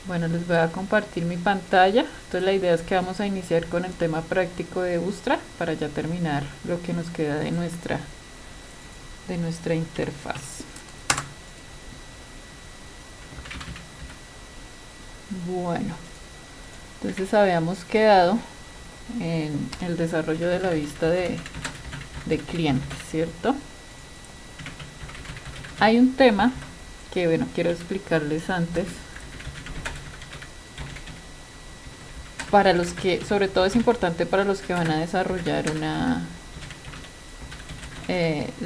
Bueno, les voy a compartir mi pantalla. Entonces la idea es que vamos a iniciar con el tema práctico de Bootstrap para ya terminar lo que nos queda de nuestra interfaz. Bueno, entonces habíamos quedado en el desarrollo de la vista de clientes, ¿cierto? Hay un tema que, bueno, quiero explicarles antes. Para los que, sobre todo es importante para los que van a desarrollar lo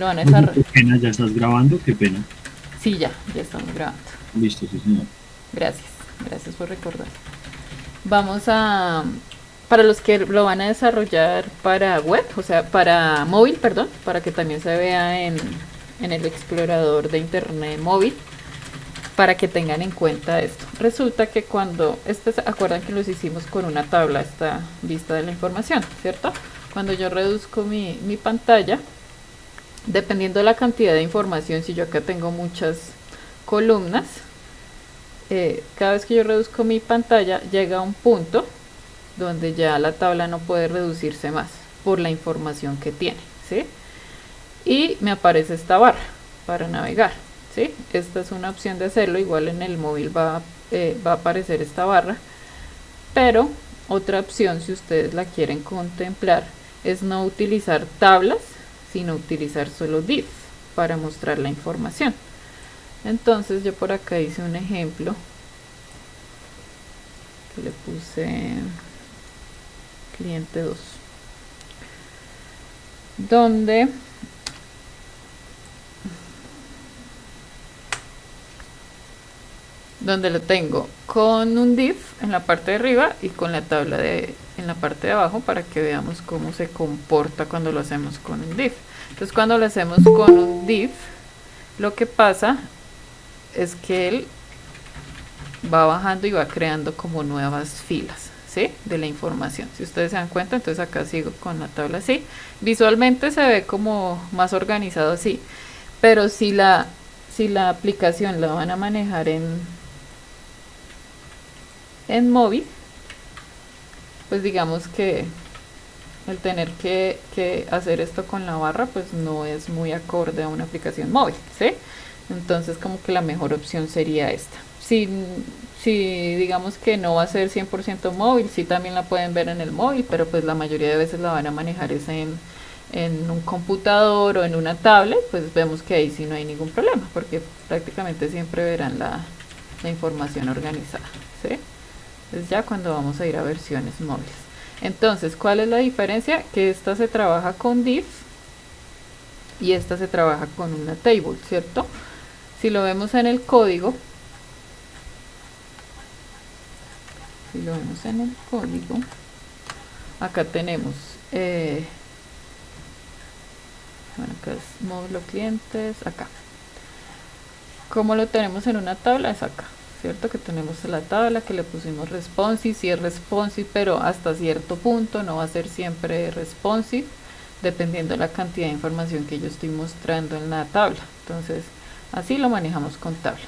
van a Oye, desarrollar. qué pena, ya estás grabando, qué pena. Sí, ya estamos grabando. Listo, sí, señor. Gracias por recordar. Vamos a, para los que lo van a desarrollar para web, o sea, para móvil, perdón, para que también se vea en el explorador de internet móvil, para que tengan en cuenta esto. Resulta que cuando, se acuerdan que los hicimos con una tabla, esta vista de la información, ¿cierto? Cuando yo reduzco mi pantalla, dependiendo de la cantidad de información, si yo acá tengo muchas columnas, cada vez que yo reduzco mi pantalla, llega a un punto donde ya la tabla no puede reducirse más por la información que tiene, ¿sí? Y me aparece esta barra para navegar, ¿sí? Esta es una opción de hacerlo, igual en el móvil va a aparecer esta barra, pero otra opción, si ustedes la quieren contemplar, es no utilizar tablas, sino utilizar solo div para mostrar la información. Entonces yo por acá hice un ejemplo que le puse cliente 2, donde lo tengo con un div en la parte de arriba y con la tabla en la parte de abajo, para que veamos cómo se comporta cuando lo hacemos con un div. Entonces cuando lo hacemos con un div, lo que pasa es que él va bajando y va creando como nuevas filas, ¿sí? De la información. Si ustedes se dan cuenta, entonces acá sigo con la tabla así. Visualmente se ve como más organizado así, pero si la aplicación la van a manejar en móvil, pues digamos que el tener que hacer esto con la barra pues no es muy acorde a una aplicación móvil, ¿sí? Entonces como que la mejor opción sería esta. Si digamos que no va a ser 100% móvil, sí también la pueden ver en el móvil, pero pues la mayoría de veces la van a manejar es en un computador o en una tablet, pues vemos que ahí sí no hay ningún problema, porque prácticamente siempre verán la información organizada, ¿sí? Es ya cuando vamos a ir a versiones móviles. Entonces, ¿cuál es la diferencia? Que esta se trabaja con div y esta se trabaja con una table, ¿cierto? Si lo vemos en el código, acá tenemos, bueno, acá es módulo clientes, acá. ¿Cómo lo tenemos en una tabla? Es acá, ¿cierto? Que tenemos la tabla que le pusimos responsive, si es responsive, pero hasta cierto punto, no va a ser siempre responsive, dependiendo de la cantidad de información que yo estoy mostrando en la tabla. Entonces, así lo manejamos con tabla.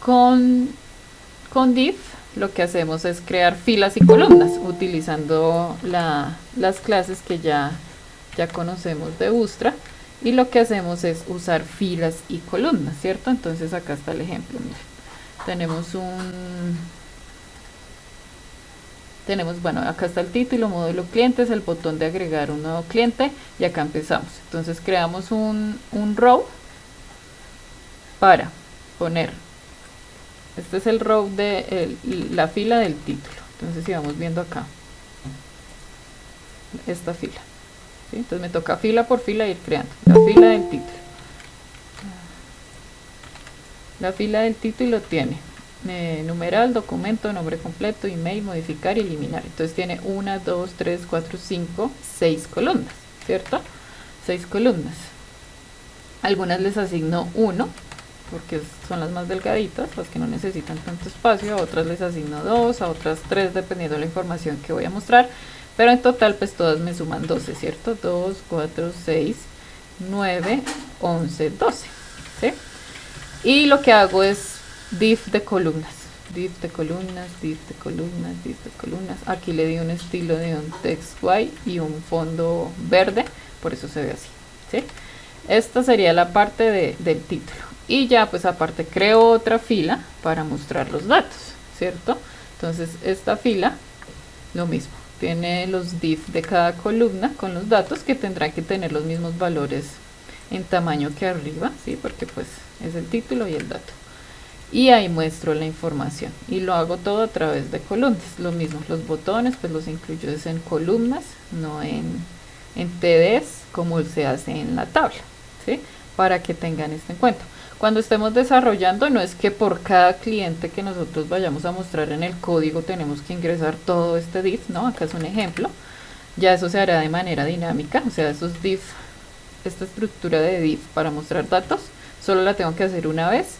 Con div lo que hacemos es crear filas y columnas utilizando las clases que ya conocemos de Bootstrap, y lo que hacemos es usar filas y columnas, ¿cierto? Entonces acá está el ejemplo, miren. Bueno, acá está el título, módulo clientes, el botón de agregar un nuevo cliente, y acá empezamos. Entonces creamos un row para poner, este es el row de la fila del título. Entonces si vamos viendo acá, esta fila, ¿sí? Entonces me toca fila por fila ir creando la fila del título. La fila del título tiene numeral, documento, nombre completo, email, modificar y eliminar. Entonces tiene 1, 2, 3, 4, 5, 6 columnas, ¿cierto? 6 columnas. Algunas les asigno 1, porque son las más delgaditas, las que no necesitan tanto espacio. A otras les asigno 2, a otras 3, dependiendo de la información que voy a mostrar. Pero en total pues todas me suman 12, ¿cierto? 2, 4, 6, 9, 11, 12, ¿sí? Y lo que hago es div de columnas. div de columnas, div de columnas, div de columnas. Aquí le di un estilo de un text white y un fondo verde, por eso se ve así, ¿sí? Esta sería la parte del título. Y ya pues aparte creo otra fila para mostrar los datos, ¿cierto? Entonces esta fila, lo mismo, tiene los div de cada columna con los datos que tendrán que tener los mismos valores en tamaño que arriba, ¿sí? Porque pues es el título y el dato. Y ahí muestro la información y lo hago todo a través de columnas. Lo mismo, los botones pues los incluyo en columnas, no en TDs como se hace en la tabla, ¿sí? Para que tengan esto en cuenta. Cuando estemos desarrollando, no es que por cada cliente que nosotros vayamos a mostrar en el código tenemos que ingresar todo este div, ¿no? Acá es un ejemplo. Ya eso se hará de manera dinámica, o sea, esos div, esta estructura de div para mostrar datos, solo la tengo que hacer una vez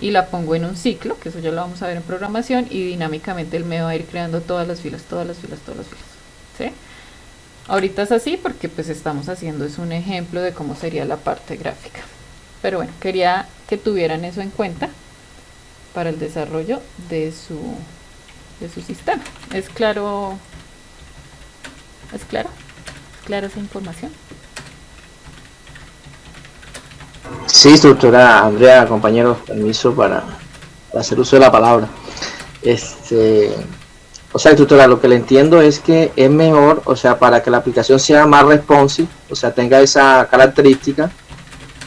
y la pongo en un ciclo, que eso ya lo vamos a ver en programación, y dinámicamente él me va a ir creando todas las filas, todas las filas, todas las filas, ¿sí? Ahorita es así porque pues estamos haciendo es un ejemplo de cómo sería la parte gráfica. Pero bueno, quería que tuvieran eso en cuenta para el desarrollo de su sistema. ¿Es claro? ¿Es claro? ¿Es clara esa información? Sí, instructora Andrea, compañeros, permiso para hacer uso de la palabra. O sea, instructora, lo que le entiendo es que es mejor, o sea, para que la aplicación sea más responsive, o sea, tenga esa característica,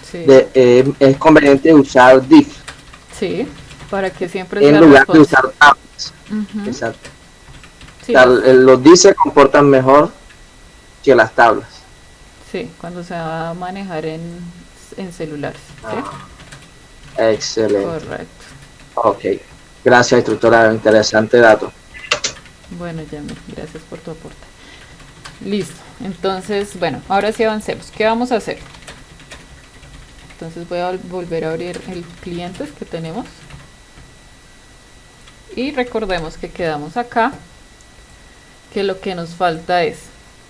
sí. Es conveniente usar div. Sí, para que siempre en lugar de usar tablas. Exacto. Sí. Los div se comportan mejor que las tablas. Sí, cuando se va a manejar en celulares. ¿Sí? Excelente. Correcto. Ok. Gracias, instructora. Interesante dato. Bueno, Yami, gracias por tu aporte. Listo. Entonces, bueno, ahora sí avancemos. ¿Qué vamos a hacer? Entonces voy a volver a abrir el clientes que tenemos. Y recordemos que quedamos acá, que lo que nos falta es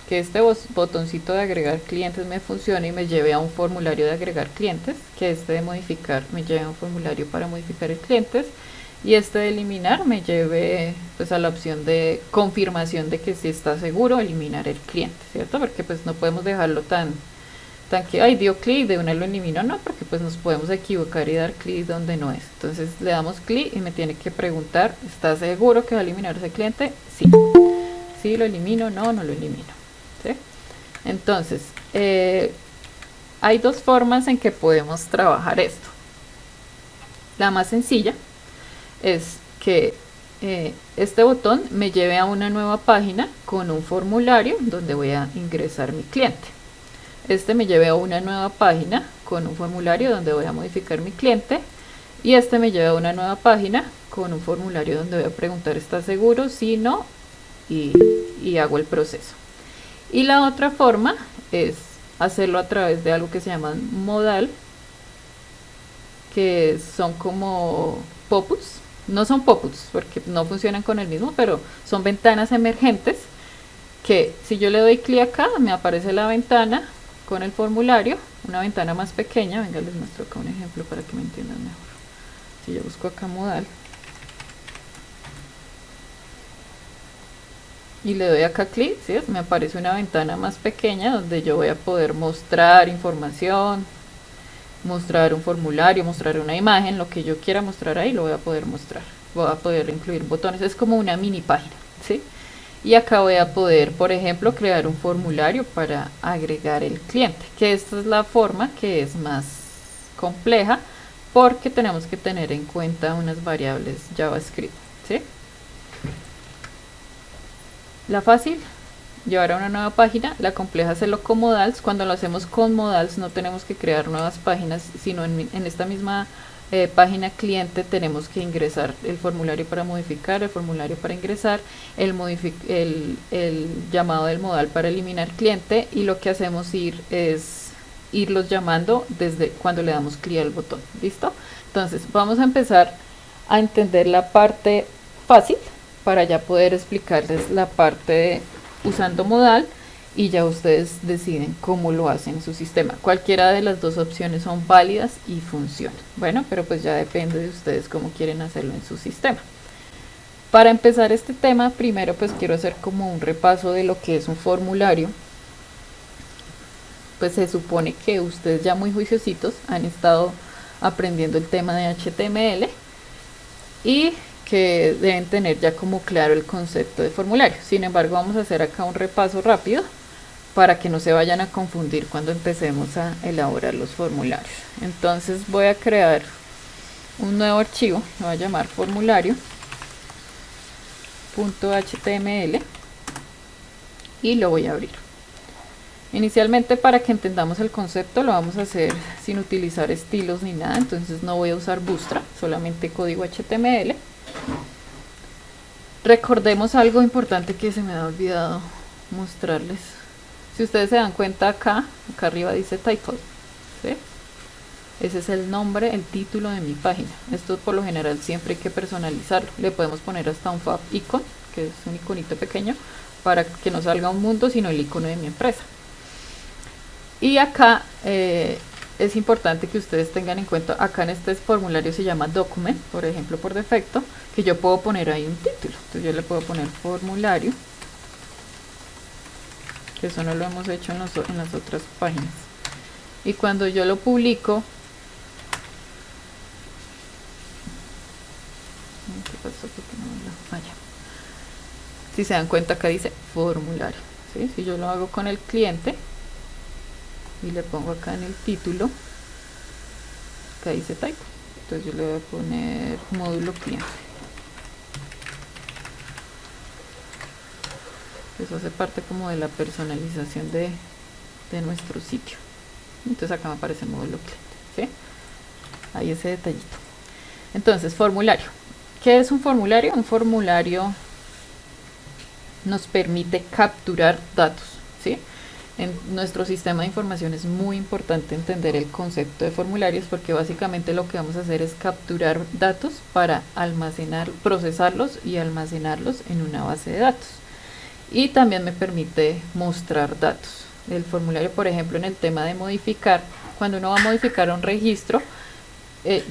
que este botoncito de agregar clientes me funcione y me lleve a un formulario de agregar clientes, que este de modificar me lleve a un formulario para modificar el clientes, y este de eliminar me lleve pues a la opción de confirmación de que si está seguro eliminar el cliente, ¿cierto? Porque pues no podemos dejarlo tan que, ay, dio clic, de una lo elimino, no, porque pues nos podemos equivocar y dar clic donde no es. Entonces le damos clic y me tiene que preguntar, ¿está seguro que va a eliminar ese cliente? Sí. Sí, lo elimino, no lo elimino. ¿Sí? Entonces, hay dos formas en que podemos trabajar esto. La más sencilla es que este botón me lleve a una nueva página con un formulario donde voy a ingresar mi cliente. Este me lleve a una nueva página con un formulario donde voy a modificar mi cliente, y este me lleva a una nueva página con un formulario donde voy a preguntar ¿está seguro? Si no, y hago el proceso. Y la otra forma es hacerlo a través de algo que se llama modal, que son como pop-ups. No son pop-ups porque no funcionan con el mismo, pero son ventanas emergentes que si yo le doy clic acá me aparece la ventana con el formulario, una ventana más pequeña. Venga, les muestro acá un ejemplo para que me entiendan mejor. Si yo busco acá modal y le doy acá clic, ¿sí? Me aparece una ventana más pequeña donde yo voy a poder mostrar información, mostrar un formulario, mostrar una imagen, lo que yo quiera mostrar ahí lo voy a poder mostrar. Voy a poder incluir botones, es como una mini página, ¿sí? Y acá voy a poder, por ejemplo, crear un formulario para agregar el cliente, que esta es la forma que es más compleja porque tenemos que tener en cuenta unas variables JavaScript, ¿sí? La fácil, llevar a una nueva página. La compleja, hacerlo con modals. Cuando lo hacemos con modals no tenemos que crear nuevas páginas, sino en esta misma página cliente tenemos que ingresar el formulario para modificar, el formulario para ingresar, el llamado del modal para eliminar cliente, y lo que hacemos es irlos llamando desde cuando le damos clic al botón. ¿Listo? Entonces vamos a empezar a entender la parte fácil para ya poder explicarles la parte de usando modal, y ya ustedes deciden cómo lo hacen en su sistema. Cualquiera de las dos opciones son válidas y funcionan. Bueno, pero pues ya depende de ustedes cómo quieren hacerlo en su sistema. Para empezar este tema, primero pues quiero hacer como un repaso de lo que es un formulario. Pues se supone que ustedes ya muy juiciositos han estado aprendiendo el tema de HTML y que deben tener ya como claro el concepto de formulario. Sin embargo, vamos a hacer acá un repaso rápido para que no se vayan a confundir cuando empecemos a elaborar los formularios. Entonces voy a crear un nuevo archivo, lo voy a llamar formulario.html y lo voy a abrir. Inicialmente, para que entendamos el concepto, lo vamos a hacer sin utilizar estilos ni nada, entonces no voy a usar Bootstrap, solamente código HTML. Recordemos algo importante que se me ha olvidado mostrarles. Si ustedes se dan cuenta, acá arriba dice title, ¿sí? Ese es el nombre, el título de mi página. Esto por lo general siempre hay que personalizarlo. Le podemos poner hasta un fav icon, que es un iconito pequeño, para que no salga un mundo, sino el icono de mi empresa. Y acá es importante que ustedes tengan en cuenta, acá en este formulario se llama document, por ejemplo, por defecto, que yo puedo poner ahí un título. Entonces yo le puedo poner formulario, que eso no lo hemos hecho en las otras páginas. Y cuando yo lo publico, ¿qué pasó? Si se dan cuenta, acá dice formulario, ¿sí? Si yo lo hago con el cliente y le pongo acá en el título, acá dice type, entonces yo le voy a poner módulo cliente. Eso hace parte como de la personalización de nuestro sitio. Entonces acá me aparece el módulo cliente, ¿sí? Ahí ese detallito. Entonces, formulario. ¿Qué es un formulario? Un formulario nos permite capturar datos, ¿sí? En nuestro sistema de información es muy importante entender el concepto de formularios, porque básicamente lo que vamos a hacer es capturar datos para almacenar, procesarlos y almacenarlos en una base de datos. Y también me permite mostrar datos. El formulario, por ejemplo, en el tema de modificar, cuando uno va a modificar un registro,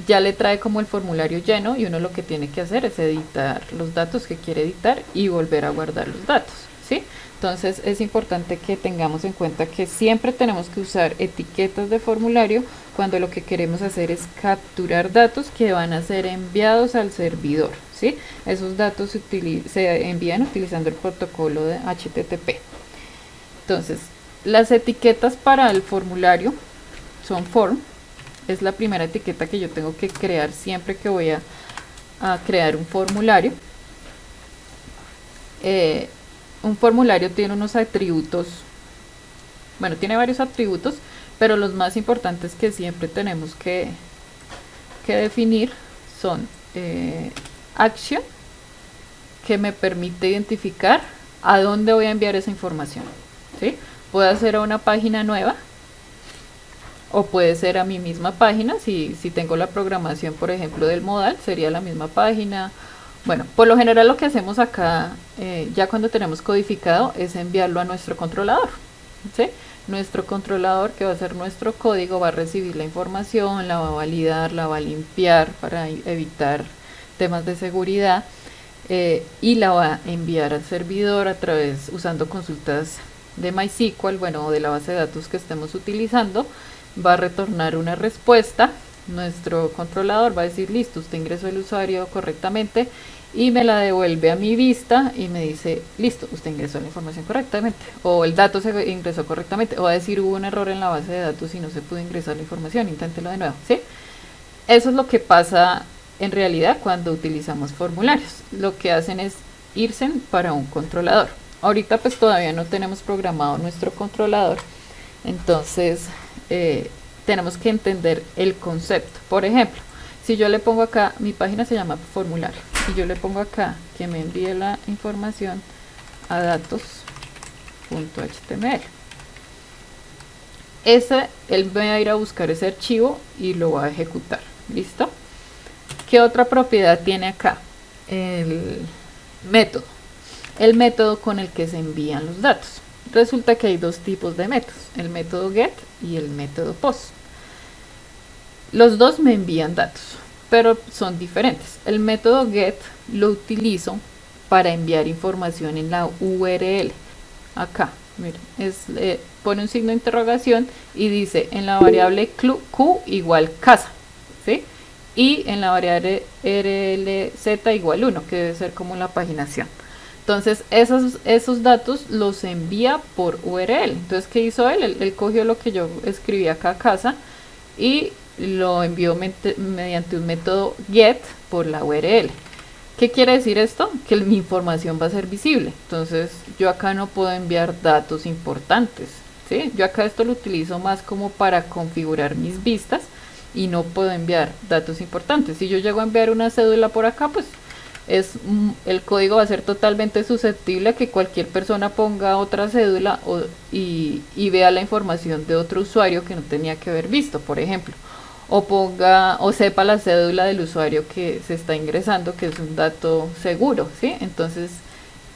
ya le trae como el formulario lleno y uno lo que tiene que hacer es editar los datos que quiere editar y volver a guardar los datos, ¿sí? Entonces es importante que tengamos en cuenta que siempre tenemos que usar etiquetas de formulario cuando lo que queremos hacer es capturar datos que van a ser enviados al servidor, ¿sí? Esos datos se envían utilizando el protocolo de HTTP. Entonces, las etiquetas para el formulario son form, es la primera etiqueta que yo tengo que crear siempre que voy a crear un formulario. Un formulario tiene unos atributos, bueno, tiene varios atributos, pero los más importantes que siempre tenemos que definir son action, que me permite identificar a dónde voy a enviar esa información, ¿sí? Puede ser a una página nueva o puede ser a mi misma página. Si tengo la programación, por ejemplo, del modal, sería la misma página. Bueno, por lo general lo que hacemos acá, ya cuando tenemos codificado, es enviarlo a nuestro controlador, ¿sí? Nuestro controlador, que va a ser nuestro código, va a recibir la información, la va a validar, la va a limpiar para evitar temas de seguridad, y la va a enviar al servidor a través, usando consultas de MySQL, bueno, o de la base de datos que estemos utilizando. Va a retornar una respuesta. Nuestro controlador va a decir, listo, usted ingresó el usuario correctamente, y me la devuelve a mi vista y me dice, listo, usted ingresó la información correctamente, o el dato se ingresó correctamente, o va a decir, hubo un error en la base de datos y no se pudo ingresar la información, inténtelo de nuevo, ¿sí? Eso es lo que pasa en realidad cuando utilizamos formularios. Lo que hacen es irse para un controlador. Ahorita pues todavía no tenemos programado nuestro controlador, entonces tenemos que entender el concepto. Por ejemplo, si yo le pongo acá, mi página se llama formulario, y yo le pongo acá que me envíe la información a datos.html, él va a ir a buscar ese archivo y lo va a ejecutar. ¿Listo? ¿Qué otra propiedad tiene acá? El método. El método con el que se envían los datos. Resulta que hay dos tipos de métodos, el método get y el método post. Los dos me envían datos, pero son diferentes. El método get lo utilizo para enviar información en la URL. Acá, miren, pone un signo de interrogación y dice en la variable Q igual casa, ¿sí? Y en la variable RLZ igual 1, que debe ser como la paginación. Entonces esos datos los envía por URL. Entonces, ¿qué hizo él? Él cogió lo que yo escribí acá, casa, y lo envió mediante un método get por la URL. ¿Qué quiere decir esto? Que mi información va a ser visible. Entonces yo acá no puedo enviar datos importantes, ¿sí? Yo acá esto lo utilizo más como para configurar mis vistas y no puedo enviar datos importantes. Si yo llego a enviar una cédula por acá, pues el código va a ser totalmente susceptible a que cualquier persona ponga otra cédula y vea la información de otro usuario que no tenía que haber visto, por ejemplo. O sepa la cédula del usuario que se está ingresando, que es un dato seguro, ¿sí? Entonces,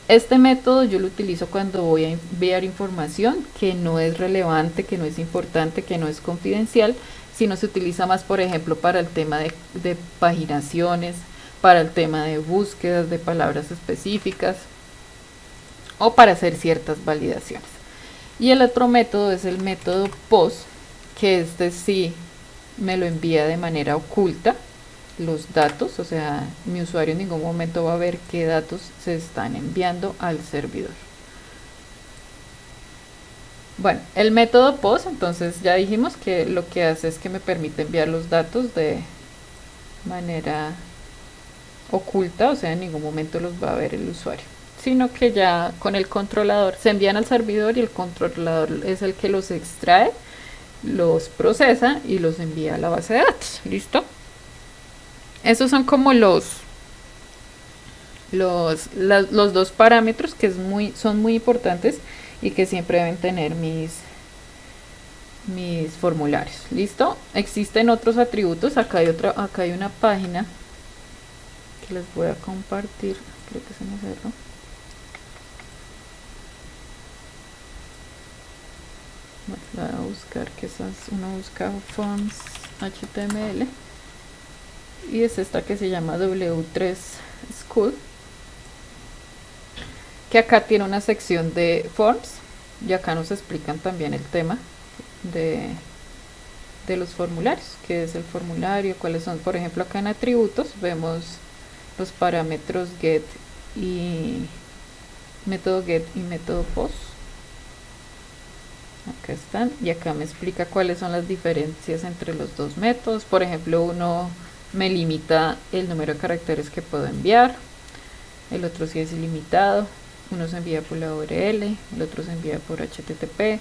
este método yo lo utilizo cuando voy a enviar información que no es relevante, que no es importante, que no es confidencial, sino se utiliza más, por ejemplo, para el tema de paginaciones, para el tema de búsquedas de palabras específicas o para hacer ciertas validaciones. Y el otro método es el método POST, que este sí me lo envía de manera oculta los datos, o sea, mi usuario en ningún momento va a ver qué datos se están enviando al servidor. Bueno, el método POST, entonces ya dijimos que lo que hace es que me permite enviar los datos de manera oculta, o sea, en ningún momento los va a ver el usuario, sino que ya con el controlador se envían al servidor y el controlador es el que los extrae, los procesa y los envía a la base de datos. ¿Listo? Esos son como los dos parámetros que son muy importantes y que siempre deben tener mis formularios. ¿Listo? Existen otros atributos. Acá hay una página que les voy a compartir. Creo que se me cerró. Bueno, la voy a buscar, que uno busca forms HTML y es esta que se llama W3 School, que acá tiene una sección de forms y acá nos explican también el tema de los formularios, qué es el formulario, cuáles son, por ejemplo, acá en atributos vemos los parámetros get y método get y método post. Acá están, y acá me explica cuáles son las diferencias entre los dos métodos. Por ejemplo, uno me limita el número de caracteres que puedo enviar, el otro sí es ilimitado. Uno se envía por la URL, el otro se envía por HTTP.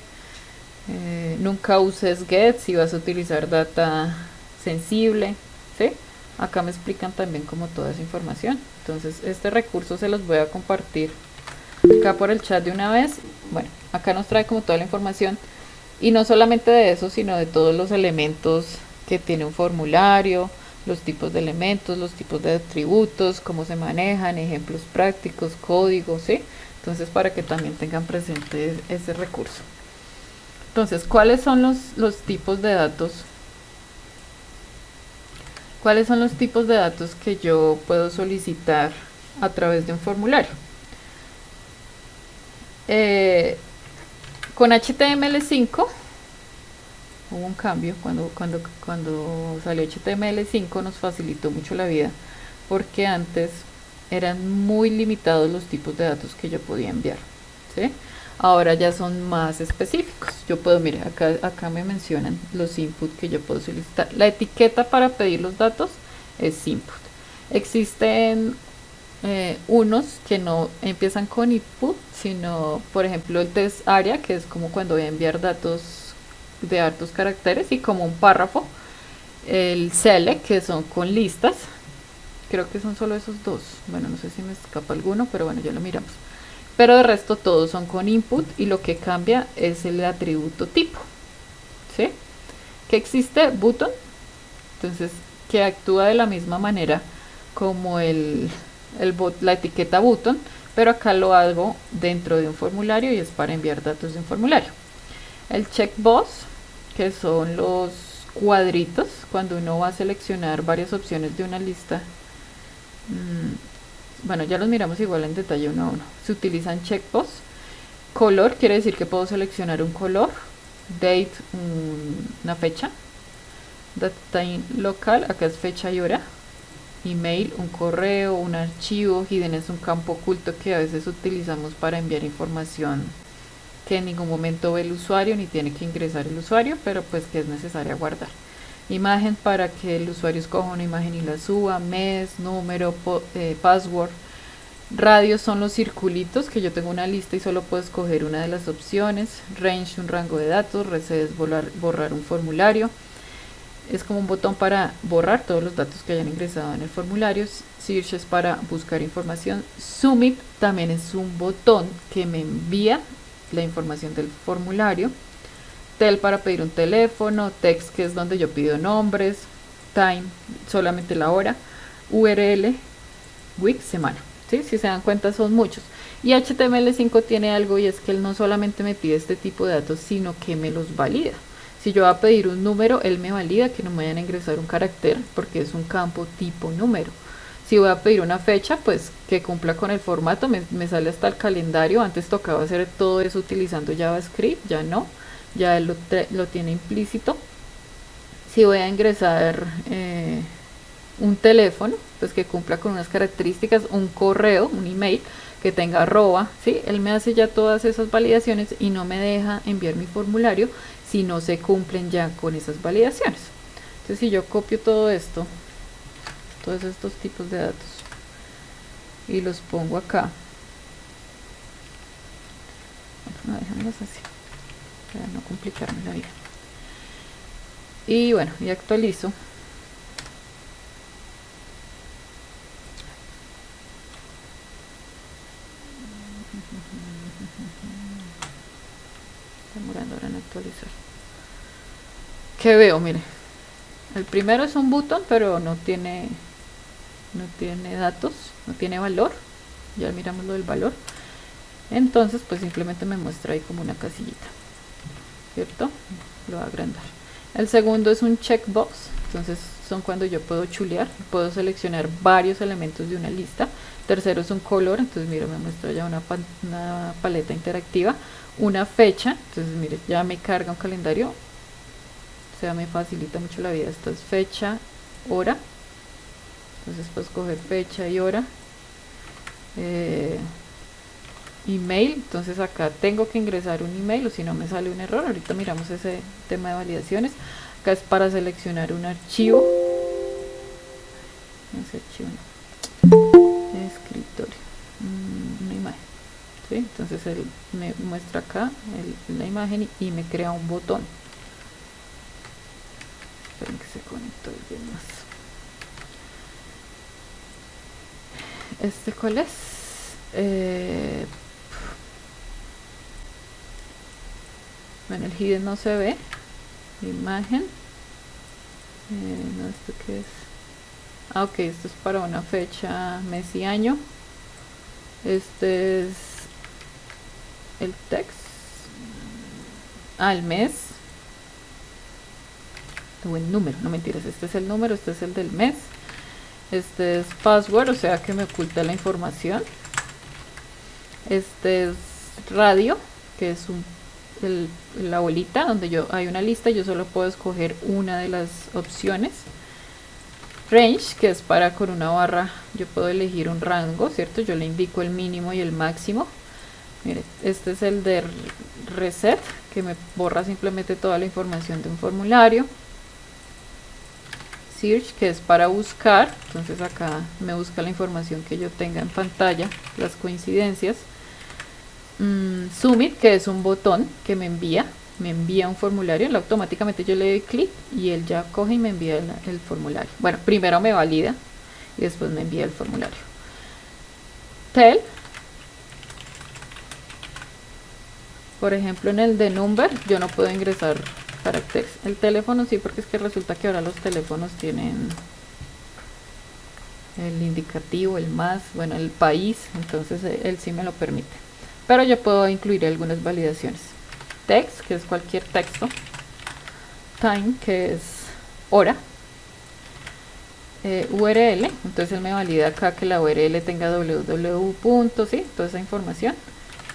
Nunca uses get si vas a utilizar data sensible, ¿sí? Acá me explican también como toda esa información. Entonces este recurso se los voy a compartir acá por el chat de una vez. Bueno, acá nos trae como toda la información y no solamente de eso, sino de todos los elementos que tiene un formulario, los tipos de elementos, los tipos de atributos, cómo se manejan, ejemplos prácticos, códigos, ¿sí? Entonces para que también tengan presente ese recurso. Entonces, ¿cuáles son los tipos de datos? ¿Cuáles son los tipos de datos que yo puedo solicitar a través de un formulario? Con HTML5 hubo un cambio cuando salió HTML5, nos facilitó mucho la vida porque antes eran muy limitados los tipos de datos que yo podía enviar, ¿sí? Ahora ya son más específicos. Yo puedo, mire, acá me mencionan los input que yo puedo solicitar. La etiqueta para pedir los datos es input. Existen unos que no empiezan con input, sino, por ejemplo, el test area, que es como cuando voy a enviar datos de hartos caracteres y como un párrafo. El select, que son con listas. Creo que son solo esos dos. Bueno, no sé si me escapa alguno, pero bueno, ya lo miramos. Pero de resto todos son con input y lo que cambia es el atributo tipo, ¿sí? Que existe button, entonces que actúa de la misma manera como la etiqueta button, pero acá lo hago dentro de un formulario y es para enviar datos de un formulario. El checkbox, que son los cuadritos cuando uno va a seleccionar varias opciones de una lista. bueno, ya los miramos igual en detalle uno a uno. Se utilizan checkbox. Color quiere decir que puedo seleccionar un color. Date, una fecha. Date local, acá es fecha y hora. Email, un correo, un archivo. Hidden es un campo oculto que a veces utilizamos para enviar información que en ningún momento ve el usuario ni tiene que ingresar el usuario, pero pues que es necesaria guardar. Imagen, para que el usuario escoja una imagen y la suba. Mes, número, password. Radios son los circulitos, que yo tengo una lista y solo puedo escoger una de las opciones. Range, un rango de datos. Reset es borrar un formulario. Es como un botón para borrar todos los datos que hayan ingresado en el formulario. Search es para buscar información. Submit también es un botón que me envía la información del formulario. Tel para pedir un teléfono. Text, que es donde yo pido nombres. Time, solamente la hora. URL, week, semana. ¿Sí? Si se dan cuenta son muchos. Y HTML5 tiene algo, y es que él no solamente me pide este tipo de datos, sino que me los valida. Si yo voy a pedir un número, él me valida que no me vayan a ingresar un carácter, porque es un campo tipo número. Si voy a pedir una fecha, pues que cumpla con el formato, me sale hasta el calendario. Antes tocaba hacer todo eso utilizando JavaScript, ya no, ya él lo tiene implícito. Si voy a ingresar un teléfono, pues que cumpla con unas características. Un correo, un email que tenga arroba, ¿sí? Él me hace ya todas esas validaciones y no me deja enviar mi formulario si no se cumplen ya con esas validaciones. Entonces, si yo copio todo esto, todos estos tipos de datos, y los pongo acá, bueno, no, déjamelos así para no complicarme la vida, y bueno, y actualizo. Demorando ahora en actualizar. ¿Qué veo? Mire, el primero es un botón, pero no tiene datos, no tiene valor. Ya miramos lo del valor. Entonces, pues simplemente me muestra ahí como una casillita, ¿cierto? Lo voy a agrandar. El segundo es un checkbox. Entonces son cuando yo puedo chulear, puedo seleccionar varios elementos de una lista. Tercero es un color. Entonces mira, me muestra ya una paleta interactiva. Una fecha. Entonces mire, ya me carga un calendario, o sea, me facilita mucho la vida. Esta es fecha, hora. Entonces puedo escoger fecha y hora. Email, entonces acá tengo que ingresar un email, o si no me sale un error. Ahorita miramos ese tema de validaciones. Acá es para seleccionar un archivo. Ese archivo no. Escritorio. Una imagen. ¿Sí? Entonces él me muestra acá la imagen y me crea un botón. Esperen que se conectó alguien más. ¿Este cuál es? Bueno, el hidden no se ve. Imagen. No, ¿esto qué es? Ah, ok, esto es para una fecha, mes y año. Este es el text. Ah, el mes. O el número, no mentiras, este es el número, este es el del mes. Este es password, o sea que me oculta la información. Este es radio, que es la bolita donde hay una lista y yo solo puedo escoger una de las opciones. Range, que es para con una barra yo puedo elegir un rango, ¿cierto? Yo le indico el mínimo y el máximo. Mire, este es el de reset, que me borra simplemente toda la información de un formulario. Search, que es para buscar, entonces acá me busca la información que yo tenga en pantalla, las coincidencias. Submit, que es un botón que me envía un formulario. Automáticamente yo le doy clic y él ya coge y me envía el formulario. Bueno, primero me valida y después me envía el formulario. Tel, por ejemplo, en el de number yo no puedo ingresar caracteres. El teléfono sí, porque es que resulta que ahora los teléfonos tienen el indicativo, el más, bueno, el país, entonces él sí me lo permite. Pero yo puedo incluir algunas validaciones. Text, que es cualquier texto. Time, que es hora. URL, entonces él me valida acá que la URL tenga www. Sí, toda esa información,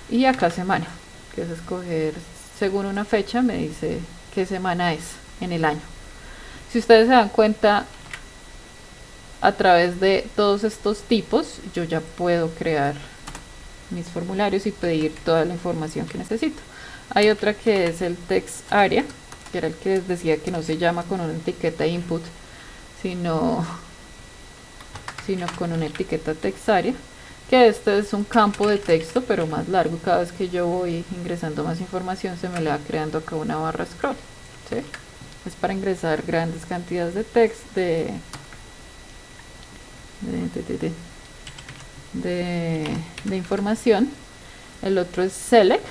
y acá semana, que es escoger según una fecha, me dice qué semana es en el año. Si ustedes se dan cuenta, a través de todos estos tipos yo ya puedo crear mis formularios y pedir toda la información que necesito. Hay otra que es el text area, que era el que les decía que no se llama con una etiqueta input, sino con una etiqueta text area, que este es un campo de texto pero más largo. Cada vez que yo voy ingresando más información se me le va creando acá una barra scroll, ¿sí? Es para ingresar grandes cantidades de texto, de información. El otro es select,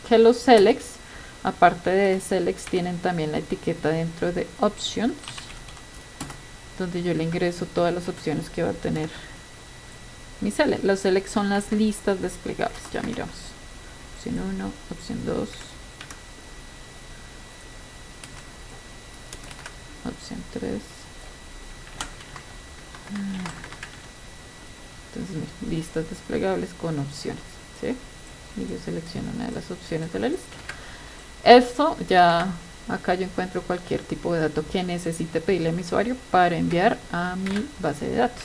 que los selects, aparte de selects, tienen también la etiqueta dentro de options, donde yo le ingreso todas las opciones que va a tener mi select. Los selects son las listas desplegables, ya miramos. Opción 1, opción 2, opción 3. Entonces, listas desplegables con opciones, ¿sí? Y yo selecciono una de las opciones de la lista. Esto ya, acá yo encuentro cualquier tipo de dato que necesite pedirle a mi usuario para enviar a mi base de datos.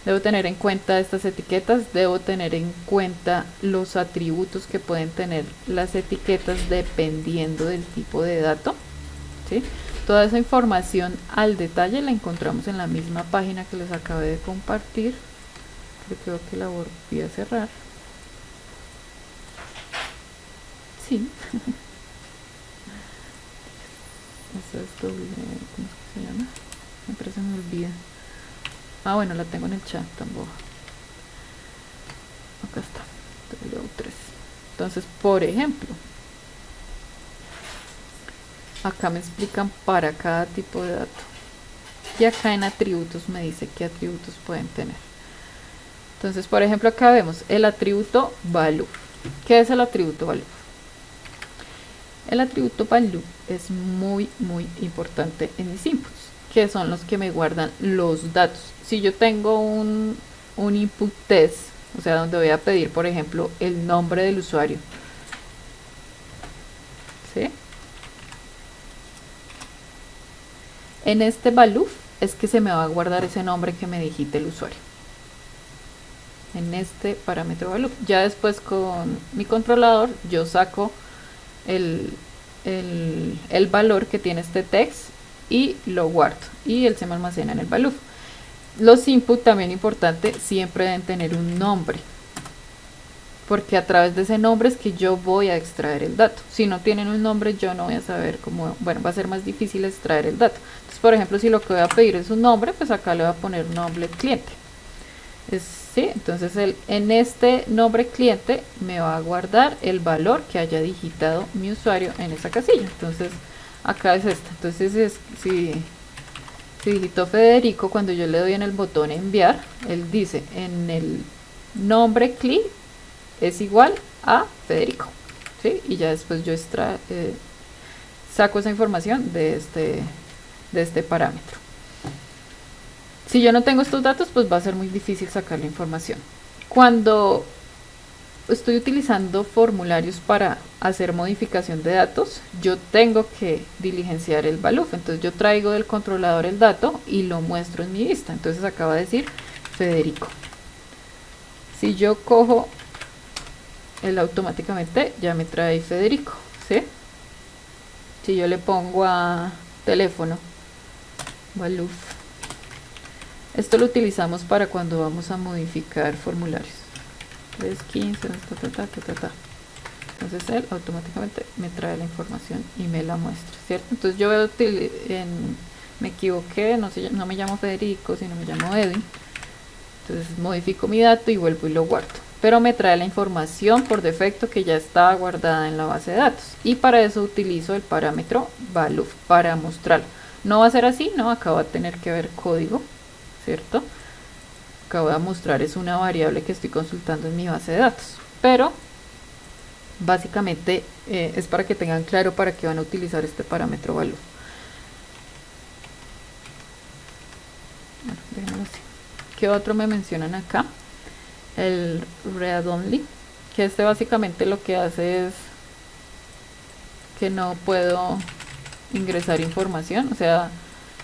Debo tener en cuenta estas etiquetas, debo tener en cuenta los atributos que pueden tener las etiquetas dependiendo del tipo de dato, ¿sí? Toda esa información al detalle la encontramos en la misma página que les acabé de compartir. Creo que la volví a cerrar. Sí. Esa es doble, ¿cómo es que se llama? Siempre se me olvida. Ah, bueno, la tengo en el chat tampoco. Acá está, W3. Entonces, por ejemplo, acá me explican para cada tipo de dato. Y acá en atributos me dice qué atributos pueden tener. Entonces, por ejemplo, acá vemos el atributo value. ¿Qué es el atributo value? El atributo value es muy importante en mis inputs, que son los que me guardan los datos. Si yo tengo un input test, o sea, donde voy a pedir, por ejemplo, el nombre del usuario, ¿sí? En este value es que se me va a guardar ese nombre que me digite el usuario. En este parámetro value. Ya después con mi controlador yo saco el valor que tiene este text y lo guardo, y él se me almacena en el value. Los input, también importante, siempre deben tener un nombre, porque a través de ese nombre es que yo voy a extraer el dato. Si no tienen un nombre, yo no voy a saber cómo, bueno, va a ser más difícil extraer el dato. Entonces, por ejemplo, si lo que voy a pedir es un nombre, pues acá le voy a poner nombre cliente. ¿Sí? Entonces en este nombre cliente me va a guardar el valor que haya digitado mi usuario en esa casilla. Entonces acá es esta. Entonces si digitó Federico, cuando yo le doy en el botón enviar, él dice en el nombre cli es igual a Federico, ¿sí? Y ya después yo saco esa información de este parámetro. Si yo no tengo estos datos, pues va a ser muy difícil sacar la información. Cuando estoy utilizando formularios para hacer modificación de datos, yo tengo que diligenciar el value. Entonces yo traigo del controlador el dato y lo muestro en mi vista. Entonces acaba de decir Federico. Si yo cojo, él automáticamente ya me trae Federico, ¿sí? Si yo le pongo a teléfono value, esto lo utilizamos para cuando vamos a modificar formularios. 315, Entonces él automáticamente me trae la información y me la muestra, ¿cierto? Entonces yo veo, me equivoqué, no me llamo Federico, sino me llamo Edwin. Entonces modifico mi dato y vuelvo y lo guardo. Pero me trae la información por defecto que ya estaba guardada en la base de datos. Y para eso utilizo el parámetro value para mostrarlo. No va a ser así, ¿no? Acá va a tener que haber código, ¿cierto? Acá voy a mostrar, es una variable que estoy consultando en mi base de datos, pero básicamente es para que tengan claro para qué van a utilizar este parámetro value. dejémoslo así. ¿Qué otro me mencionan acá? El read only, que este básicamente lo que hace es que no puedo ingresar información. O sea,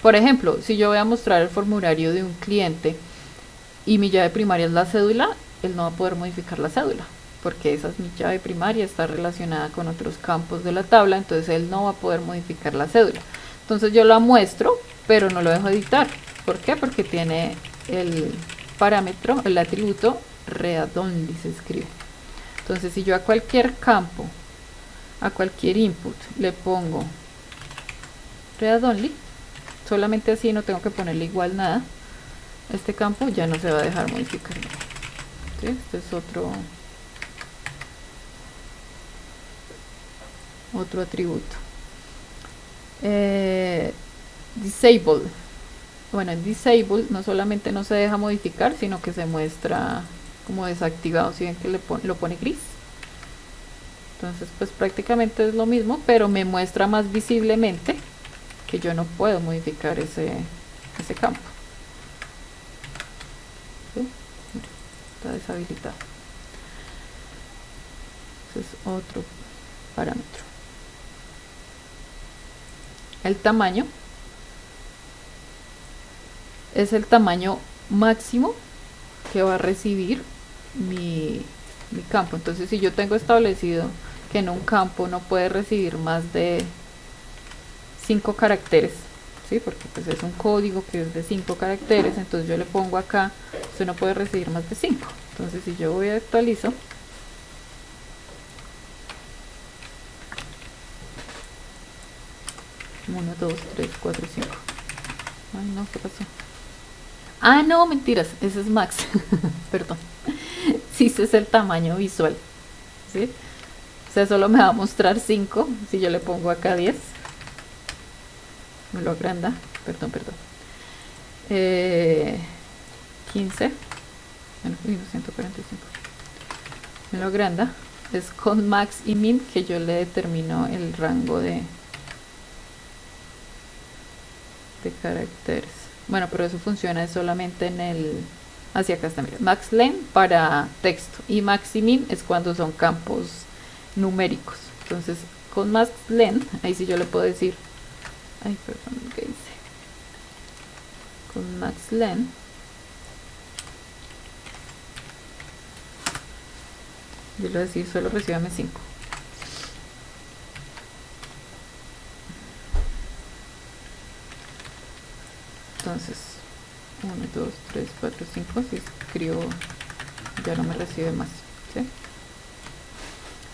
por ejemplo, si yo voy a mostrar el formulario de un cliente y mi llave primaria es la cédula, él no va a poder modificar la cédula, porque esa es mi llave primaria, está relacionada con otros campos de la tabla, entonces él no va a poder modificar la cédula. Entonces yo la muestro, pero no lo dejo editar. ¿Por qué? Porque tiene el parámetro, el atributo read only se escribe. Entonces si yo a cualquier campo, a cualquier input le pongo read only, solamente así, no tengo que ponerle igual nada, este campo ya no se va a dejar modificar. ¿Sí? Este es otro atributo. Disable. Bueno, en disable no solamente no se deja modificar, sino que se muestra como desactivado. Si ven que lo pone gris. Entonces pues prácticamente es lo mismo, pero me muestra más visiblemente que yo no puedo modificar ese campo. ¿Sí? Está deshabilitado. Ese es otro parámetro. El tamaño es el tamaño máximo que va a recibir mi campo. Entonces si yo tengo establecido que en un campo no puede recibir más de 5 caracteres, ¿sí? Porque pues es un código que es de 5 caracteres, entonces yo le pongo acá, usted no puede recibir más de 5. Entonces si yo voy a actualizo, uno, 2, 3, 4, 5. Ay no, ¿qué pasó? Ah, no, mentiras, ese es max. Perdón. Sí, ese es el tamaño visual. ¿Sí? O sea, solo me va a mostrar 5. Si yo le pongo acá 10, me lo agranda. Perdón. 15. Bueno, 145. Me lo agranda. Es con max y min que yo le determino el rango de caracteres. Bueno, pero eso funciona solamente en el... Hacia acá está, mira. Max len para texto y max y min es cuando son campos numéricos. Entonces, con max len, ahí sí yo le puedo decir... Ay, perdón, ¿qué hice? Con max len... Yo le voy a decir, solo recíbame 5. Entonces 1, 2, 3, 4, 5, si escribo ya no me recibe más, ¿sí?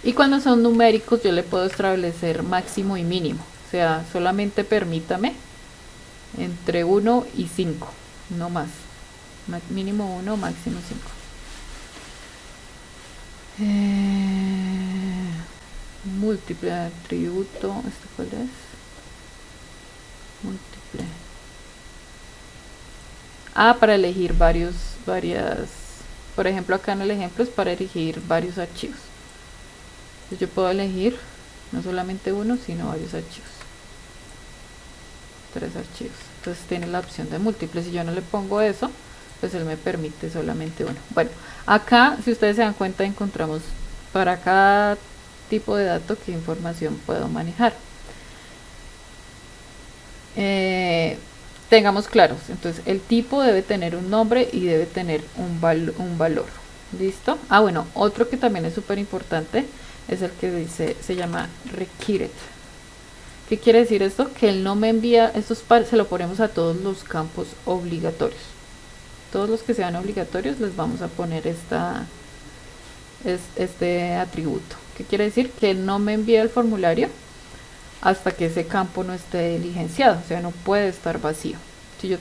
Y cuando son numéricos yo le puedo establecer máximo y mínimo, o sea, solamente permítame entre 1 y 5, no más, mínimo 1, máximo 5. Múltiple atributo, ¿este cuál es? Múltiple. Para elegir varias, por ejemplo acá en el ejemplo es para elegir varios archivos. Entonces yo puedo elegir no solamente uno, sino varios archivos. 3 archivos. Entonces tiene la opción de múltiple. Si yo no le pongo eso, pues él me permite solamente uno. Bueno, acá si ustedes se dan cuenta encontramos para cada tipo de dato qué información puedo manejar. Tengamos claros, entonces el tipo debe tener un nombre y debe tener un valor. ¿Listo? Bueno, otro que también es súper importante es el que dice, se llama required. ¿Qué quiere decir esto? Que él no me envía, esto se lo ponemos a todos los campos obligatorios. Todos los que sean obligatorios les vamos a poner este atributo. ¿Qué quiere decir? Que él no me envía el formulario hasta que ese campo no esté diligenciado, o sea, no puede estar vacío. Si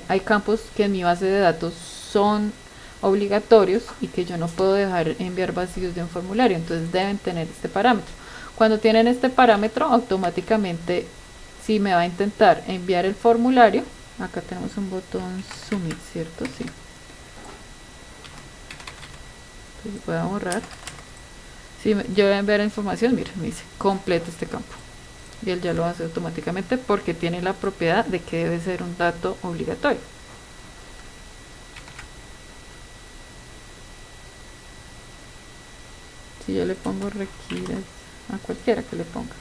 hay campos que en mi base de datos son obligatorios y que yo no puedo dejar enviar vacíos de un formulario, entonces deben tener este parámetro. Cuando tienen este parámetro, automáticamente si me va a intentar enviar el formulario, acá tenemos un botón submit, ¿cierto? Sí. Entonces voy a borrar. Si yo voy a enviar información, mira, me dice completa este campo. Y él ya lo hace automáticamente porque tiene la propiedad de que debe ser un dato obligatorio. si yo le pongo requieres a cualquiera que le ponga,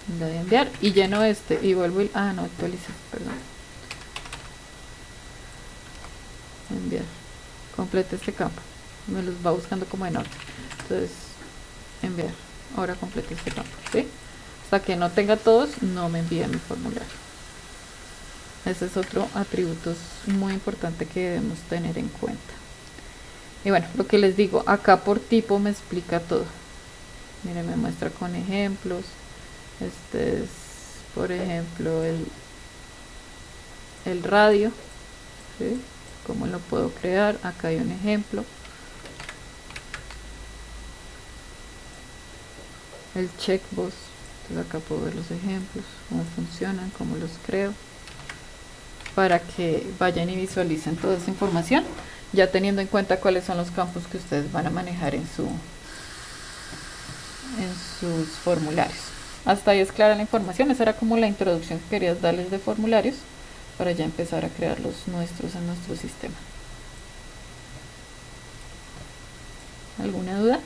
le doy a enviar y lleno este y vuelvo y no actualiza, perdón, enviar, complete este campo, me los va buscando como en orden, entonces enviar, ahora complete este campo, ¿sí? Hasta que no tenga todos no me envía mi formulario. Ese es otro atributo muy importante que debemos tener en cuenta. Y bueno, lo que les digo, acá por tipo me explica todo. Miren, me muestra con ejemplos. Este es, por ejemplo, el radio, ¿sí? Cómo lo puedo crear. Acá hay un ejemplo. El checkbox. Entonces acá puedo ver los ejemplos, cómo funcionan, cómo los creo, para que vayan y visualicen toda esa información, ya teniendo en cuenta cuáles son los campos que ustedes van a manejar en sus formularios. Hasta ahí es clara la información. Esa era como la introducción que quería darles de formularios para ya empezar a crear los nuestros en nuestro sistema. ¿Alguna duda?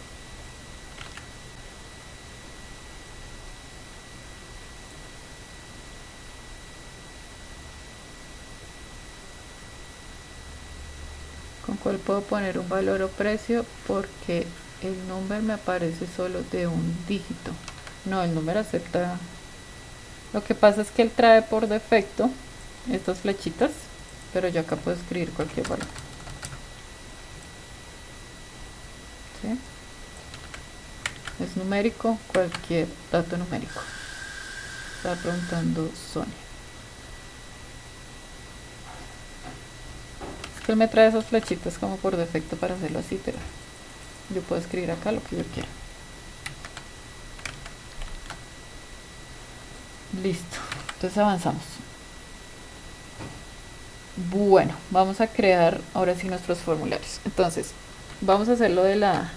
¿Con cuál puedo poner un valor o precio? Porque el número me aparece solo de un dígito. No, el número acepta. Lo que pasa es que él trae por defecto estas flechitas, pero yo acá puedo escribir cualquier valor. ¿Sí? Es numérico, cualquier dato numérico. Está preguntando Sonia. Que él me trae esas flechitas como por defecto para hacerlo así, pero yo puedo escribir acá lo que yo quiera. Listo, entonces avanzamos. Bueno, vamos a crear ahora sí nuestros formularios. Entonces vamos a hacerlo de la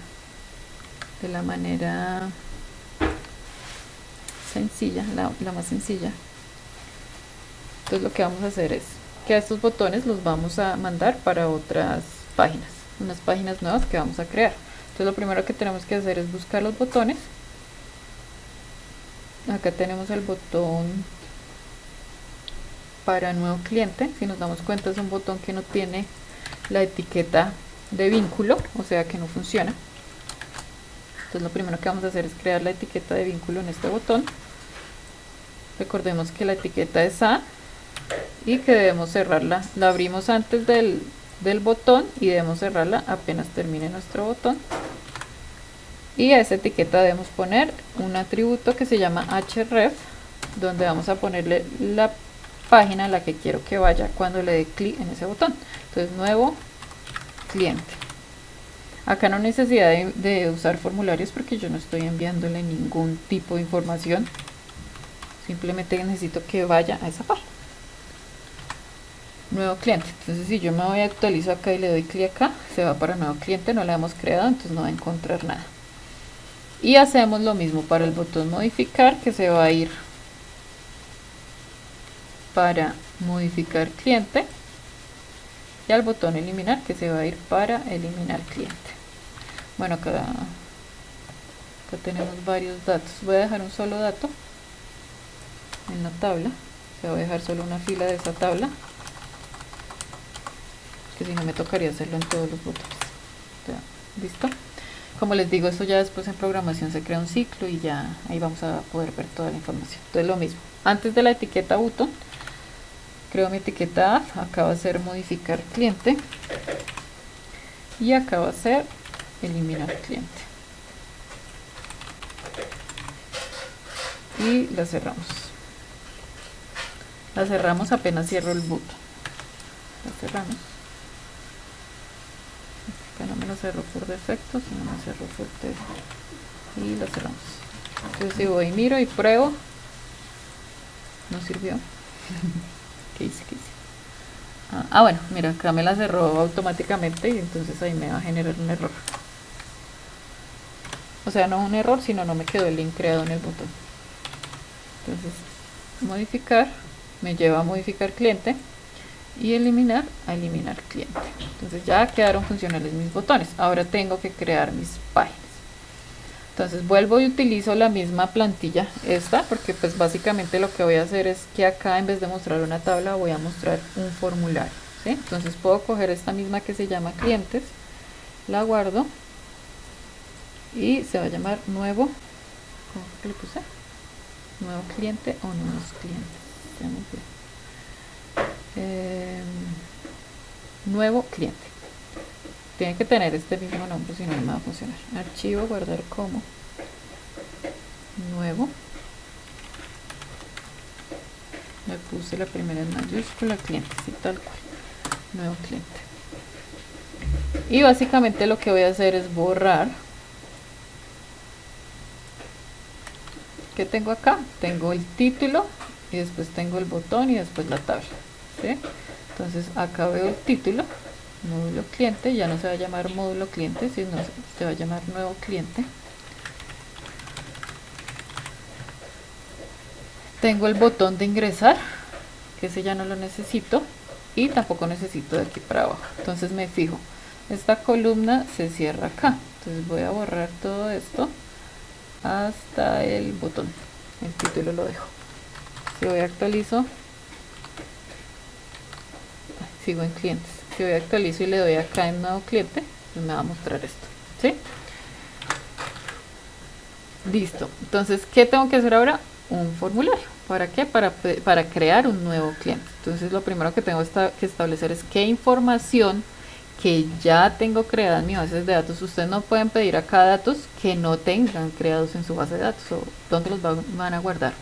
manera sencilla, la más sencilla. Entonces lo que vamos a hacer es que a estos botones los vamos a mandar para otras páginas, unas páginas nuevas que vamos a crear. Entonces lo primero que tenemos que hacer es buscar los botones. Acá tenemos el botón para nuevo cliente. Si nos damos cuenta, es un botón que no tiene la etiqueta de vínculo, o sea que no funciona. Entonces lo primero que vamos a hacer es crear la etiqueta de vínculo en este botón. Recordemos que la etiqueta es A y que debemos cerrarla, la abrimos antes del botón y debemos cerrarla apenas termine nuestro botón. Y a esa etiqueta debemos poner un atributo que se llama href, donde vamos a ponerle la página a la que quiero que vaya cuando le dé clic en ese botón. Entonces nuevo cliente. Acá no hay necesidad de usar formularios porque yo no estoy enviándole ningún tipo de información, simplemente necesito que vaya a esa página. Nuevo cliente. Entonces si yo me voy a actualizar acá y le doy clic acá, se va para nuevo cliente, no la hemos creado, entonces no va a encontrar nada. Y hacemos lo mismo para el botón modificar, que se va a ir para modificar cliente, y al botón eliminar, que se va a ir para eliminar cliente. Bueno, acá tenemos varios datos. Voy a dejar un solo dato en la tabla, se va a dejar solo una fila de esa tabla, que si no me tocaría hacerlo en todos los botones. Ya, listo. Como les digo, esto ya después en programación se crea un ciclo y ya ahí vamos a poder ver toda la información. Entonces lo mismo, antes de la etiqueta button, creo mi etiqueta add, acá va a ser modificar cliente y acá va a ser eliminar cliente. Y la cerramos. La cerramos apenas cierro el botón. La cerramos. Que no me lo cerró por defecto, sino me cerró por defecto. Y lo cerramos. Entonces si voy, miro y pruebo, no sirvió. ¿Qué hice? Bueno, mira, acá me la cerró automáticamente y entonces ahí me va a generar un error. O sea, no un error, sino no me quedó el link creado en el botón. Entonces, modificar, me lleva a modificar cliente. Y eliminar a eliminar cliente. Entonces ya quedaron funcionales mis botones. Ahora tengo que crear mis páginas. Entonces vuelvo y utilizo la misma plantilla esta, porque pues básicamente lo que voy a hacer es que acá en vez de mostrar una tabla voy a mostrar un formulario, ¿sí? Entonces puedo coger esta misma que se llama clientes, la guardo y se va a llamar nuevo, ¿cómo que le puse? Nuevo cliente o nuevos clientes, ya me olvidé. Nuevo cliente. Tiene que tener este mismo nombre, si no, no va a funcionar. Archivo, guardar como nuevo. Le puse la primera en mayúscula, cliente, sí, tal cual. Nuevo cliente. Y básicamente lo que voy a hacer es borrar. ¿Qué tengo acá? Tengo el título y después tengo el botón y después la tabla, ¿sí? Entonces acá veo el título. Módulo cliente, ya no se va a llamar módulo cliente, sino se va a llamar nuevo cliente. Tengo el botón de ingresar, que ese ya no lo necesito, y tampoco necesito de aquí para abajo. Entonces me fijo, esta columna se cierra acá, entonces voy a borrar todo esto hasta el botón. El título lo dejo. Si voy a actualizo, sigo en clientes. Si voy a actualizo y le doy acá en nuevo cliente, pues me va a mostrar esto, ¿sí? Listo. Entonces, ¿qué tengo que hacer ahora? Un formulario. ¿Para qué? Para crear un nuevo cliente. Entonces, lo primero que tengo que establecer es qué información que ya tengo creada en mi base de datos. Ustedes no pueden pedir acá datos que no tengan creados en su base de datos o dónde los van a guardar.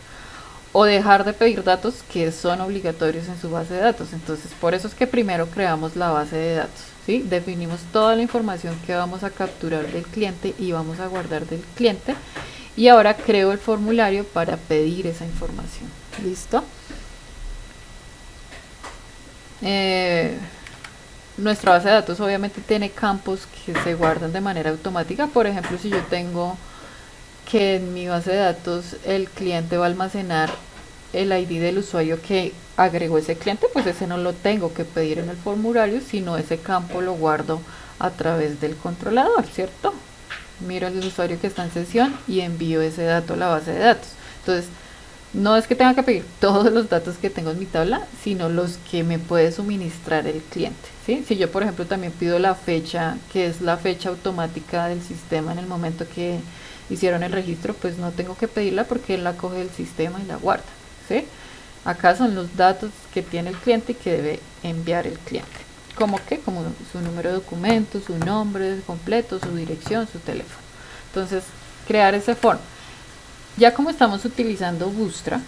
O dejar de pedir datos que son obligatorios en su base de datos. Entonces, por eso es que primero creamos la base de datos, ¿sí? Definimos toda la información que vamos a capturar del cliente y vamos a guardar del cliente. Y ahora creo el formulario para pedir esa información. ¿Listo? Nuestra base de datos obviamente tiene campos que se guardan de manera automática. Por ejemplo, si yo tengo que en mi base de datos el cliente va a almacenar el ID del usuario que agregó ese cliente, pues ese no lo tengo que pedir en el formulario, sino ese campo lo guardo a través del controlador, ¿cierto? Miro el usuario que está en sesión y envío ese dato a la base de datos. Entonces, no es que tenga que pedir todos los datos que tengo en mi tabla, sino los que me puede suministrar el cliente, ¿sí? Si yo, por ejemplo, también pido la fecha, que es la fecha automática del sistema en el momento que hicieron el registro, pues no tengo que pedirla porque él la coge del sistema y la guarda, ¿sí? Acá son los datos que tiene el cliente y que debe enviar el cliente. ¿Cómo qué? Como su número de documento, su nombre completo, su dirección, su teléfono. Entonces, crear ese form. Ya como estamos utilizando Bootstrap,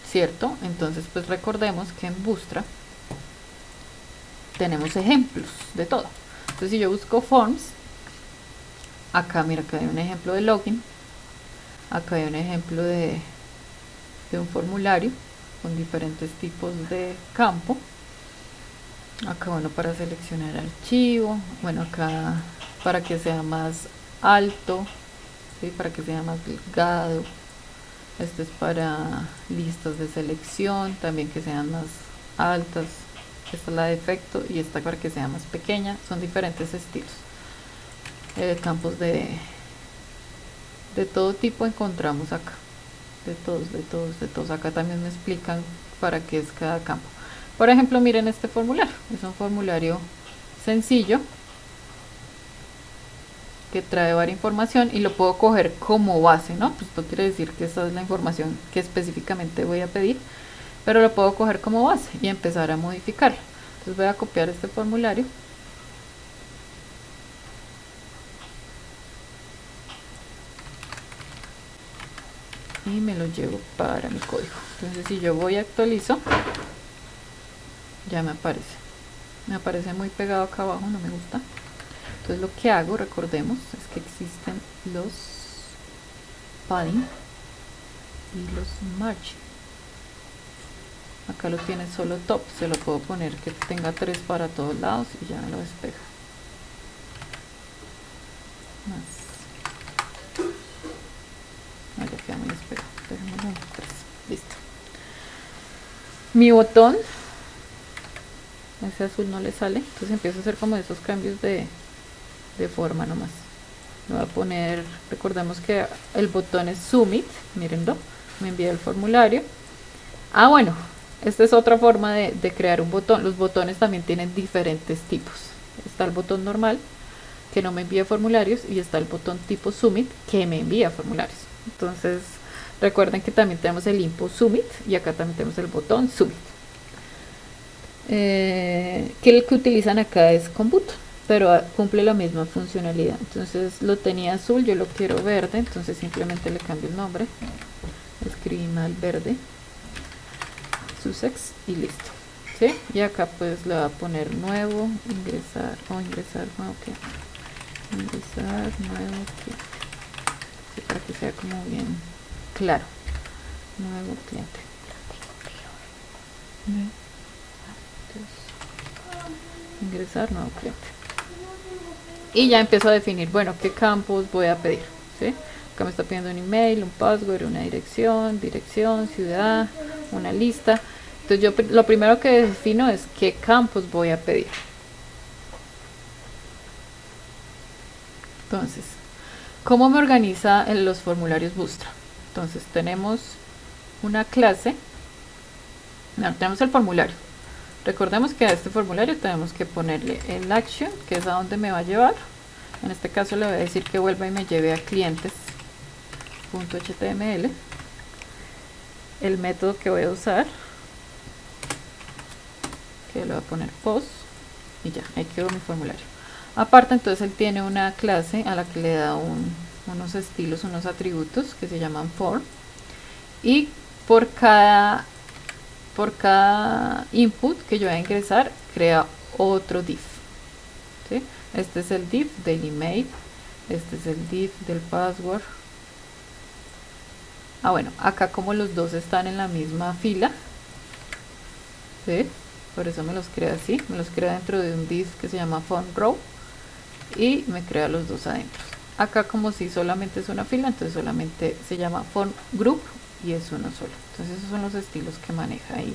¿cierto? Entonces, pues recordemos que en Bootstrap tenemos ejemplos de todo. Entonces, si yo busco forms, acá mira que hay un ejemplo de login, acá hay un ejemplo de un formulario con diferentes tipos de campo. Acá, bueno, para seleccionar archivo, bueno, acá para que sea más alto, ¿sí? Para que sea más delgado. Este es para listas de selección, también que sean más altas. Esta es la de efecto y esta para que sea más pequeña. Son diferentes estilos. Campos de todo tipo encontramos acá. De todos. Acá también me explican para qué es cada campo. Por ejemplo, miren este formulario. Es un formulario sencillo que trae varias información y lo puedo coger como base, ¿no? Pues esto quiere decir que esa es la información que específicamente voy a pedir, pero lo puedo coger como base y empezar a modificarlo. Entonces voy a copiar este formulario y me lo llevo para mi código. Entonces si yo voy a actualizo, ya me aparece muy pegado acá abajo, no me gusta. Entonces lo que hago, recordemos, es que existen los padding y los margin. Acá lo tiene solo top, se lo puedo poner que tenga 3 para todos lados y ya me lo despeja. Más. Ya queda muy despegado. Dejémoslo en 3. Listo. Mi botón, ese azul no le sale, entonces empiezo a hacer como esos cambios de forma nomás. voy a poner, recordemos que el botón es Submit, mírenlo, me envía el formulario. Ah, bueno, esta es otra forma de crear un botón. Los botones también tienen diferentes tipos. Está el botón normal, que no me envía formularios, y está el botón tipo Submit, que me envía formularios. Entonces, recuerden que también tenemos el input Submit, y acá también tenemos el botón Submit. Que el que utilizan acá es con button, pero cumple la misma funcionalidad. Entonces lo tenía azul, yo lo quiero verde, entonces simplemente le cambio el nombre, escribí mal verde, Sussex, y listo. ¿Sí? Y acá pues le voy a poner nuevo, ingresar nuevo cliente, ingresar nuevo cliente, sí, para que sea como bien claro, nuevo cliente. Ingresar nuevo cliente, y ya empiezo a definir, bueno, qué campos voy a pedir, ¿sí? Acá me está pidiendo un email, un password, una dirección, ciudad, una lista. Entonces yo lo primero que defino es qué campos voy a pedir. Entonces, ¿cómo me organiza en los formularios Bootstrap? Entonces tenemos una clase, tenemos el formulario. Recordemos que a este formulario tenemos que ponerle el action, que es a donde me va a llevar. En este caso le voy a decir que vuelva y me lleve a clientes.html. El método que voy a usar, que le voy a poner post, y ya, ahí quedó mi formulario. Aparte, entonces él tiene una clase a la que le da unos estilos, unos atributos que se llaman form, y por cada input que yo voy a ingresar, crea otro div, ¿sí? Este es el div del email, este es el div del password. Ah, bueno, acá como los dos están en la misma fila, ¿sí? Por eso me los crea así, me los crea dentro de un div que se llama font row, y me crea los dos adentro. Acá como si solamente es una fila, entonces solamente se llama font group, y es uno solo. Entonces esos son los estilos que maneja ahí.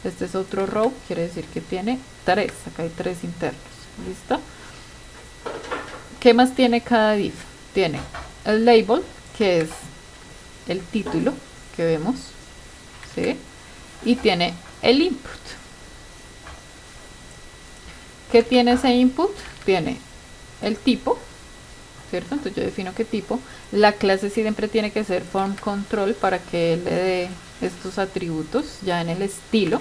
Este es otro row, quiere decir que tiene 3, acá hay 3 internos. ¿Listo? ¿Qué más tiene cada div? Tiene el label, que es el título que vemos, ¿sí? Y tiene el input. ¿Qué tiene ese input? Tiene el tipo, ¿cierto? Entonces yo defino qué tipo. La clase siempre tiene que ser form control para que él le dé estos atributos ya en el estilo.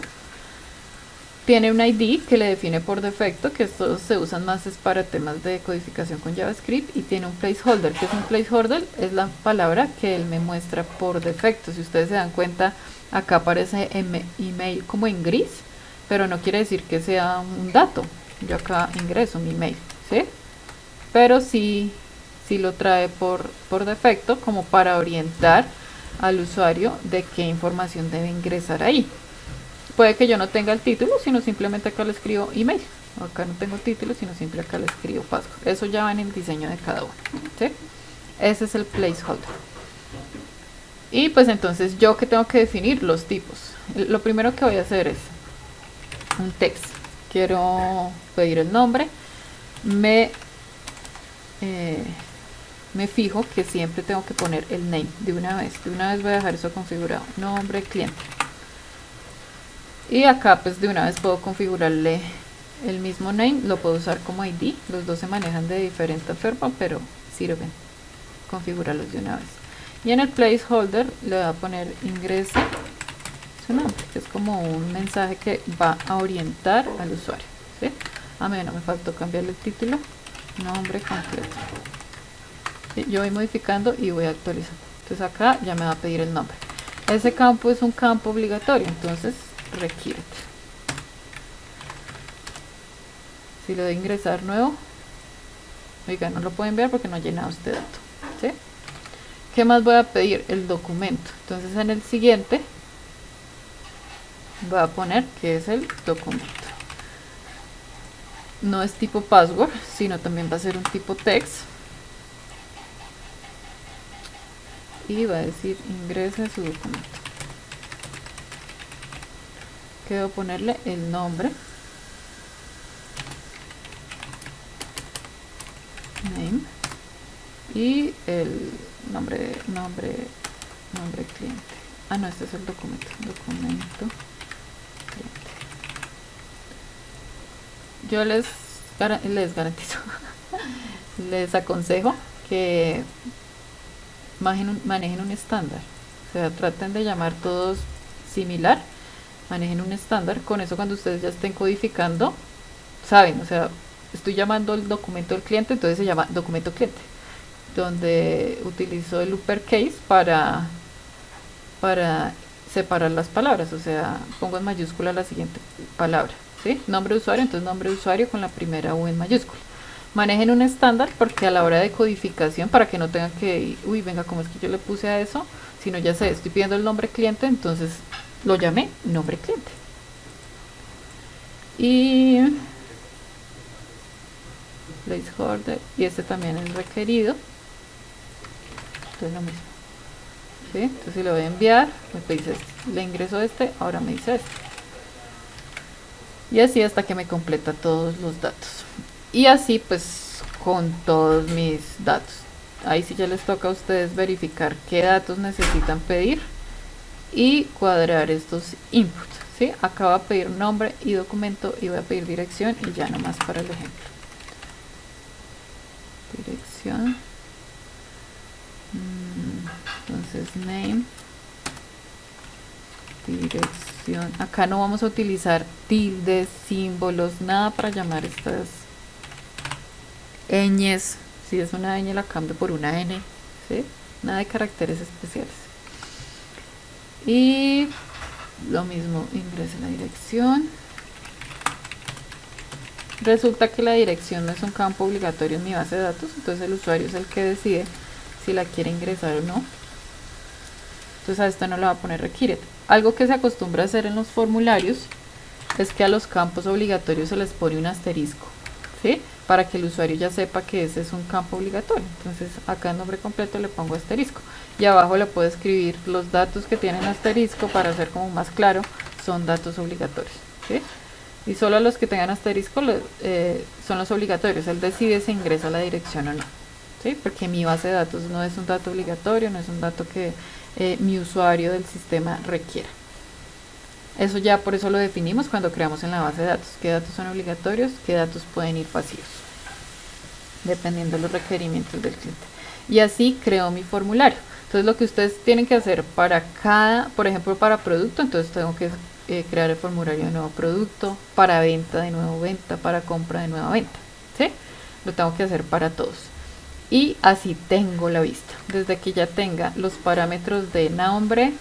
Tiene un ID que le define por defecto, que estos se usan más es para temas de codificación con JavaScript, y tiene un placeholder. ¿Qué es un placeholder? Es la palabra que él me muestra por defecto. Si ustedes se dan cuenta, acá aparece email como en gris, pero no quiere decir que sea un dato. Yo acá ingreso mi email, ¿sí? Pero sí lo trae por defecto, como para orientar al usuario de qué información debe ingresar ahí. Puede que yo no tenga el título, sino simplemente acá le escribo email. Acá no tengo título, sino simplemente acá le escribo password. Eso ya va en el diseño de cada uno, ¿sí? Ese es el placeholder. Y pues entonces yo que tengo que definir los tipos. Lo primero que voy a hacer es un text. Quiero pedir el nombre. Me fijo que siempre tengo que poner el name de una vez voy a dejar eso configurado, nombre cliente, y acá pues de una vez puedo configurarle el mismo name, lo puedo usar como ID, los dos se manejan de diferente forma, pero sirven configurarlos de una vez. Y en el placeholder le voy a poner ingrese su nombre, que es como un mensaje que va a orientar al usuario, ¿sí? A mí no me faltó cambiarle el título, nombre completo. Yo voy modificando y voy actualizando. Entonces acá ya me va a pedir el nombre. Ese campo es un campo obligatorio, entonces requiere. Si le doy ingresar nuevo, oiga, no lo pueden ver porque no ha llenado este dato, ¿sí? ¿Qué más voy a pedir? El documento. Entonces en el siguiente voy a poner que es el documento. No es tipo password, sino también va a ser un tipo text. Y va a decir ingrese su documento. Que debo ponerle el nombre, name, y el nombre cliente. Ah, no, este es el documento cliente. Yo les garantizo, les aconsejo que manejen un estándar, o sea, traten de llamar todos similar, manejen un estándar. Con eso, cuando ustedes ya estén codificando, saben, o sea, estoy llamando el documento del cliente, entonces se llama documento cliente, donde utilizo el uppercase para separar las palabras, o sea, pongo en mayúscula la siguiente palabra, ¿sí? Nombre de usuario, entonces nombre de usuario con la primera U en mayúscula. Manejen un estándar, porque a la hora de codificación, para que no tengan que, uy, venga, ¿cómo es que yo le puse a eso? Sino ya sé, estoy pidiendo el nombre cliente, entonces lo llamé nombre cliente. Y placeholder, y este también es requerido, entonces lo mismo, ¿sí? Entonces si lo voy a enviar, me dice este, le ingreso este, ahora me dice este, y así hasta que me completa todos los datos. Y así pues con todos mis datos. Ahí sí ya les toca a ustedes verificar qué datos necesitan pedir y cuadrar estos inputs, ¿sí? Acá voy a pedir nombre y documento, y voy a pedir dirección, y ya nomás para el ejemplo. Dirección, entonces name, dirección. Acá no vamos a utilizar tildes, símbolos, nada para llamar estas ñes. Si es una ñ la cambio por una n, ¿sí? Nada de caracteres especiales. Y lo mismo, ingrese la dirección. Resulta que la dirección no es un campo obligatorio en mi base de datos, entonces el usuario es el que decide si la quiere ingresar o no. Entonces a esta no le va a poner required. Algo que se acostumbra a hacer en los formularios es que a los campos obligatorios se les pone un asterisco, ¿sí? Para que el usuario ya sepa que ese es un campo obligatorio. Entonces acá en nombre completo le pongo asterisco, y abajo le puedo escribir los datos que tienen asterisco para hacer como más claro, son datos obligatorios, ¿sí? Y solo a los que tengan asterisco son los obligatorios. Él decide si ingresa la dirección o no, ¿sí? Porque mi base de datos no es un dato obligatorio, no es un dato que mi usuario del sistema requiera. Eso ya por eso lo definimos cuando creamos en la base de datos, qué datos son obligatorios, qué datos pueden ir pasivos, dependiendo de los requerimientos del cliente. Y así creo mi formulario. Entonces lo que ustedes tienen que hacer para cada, por ejemplo para producto, entonces tengo que crear el formulario de nuevo producto, para venta de nuevo venta, para compra de nueva venta, ¿sí? Lo tengo que hacer para todos. Y así tengo la vista, desde que ya tenga los parámetros de nombre,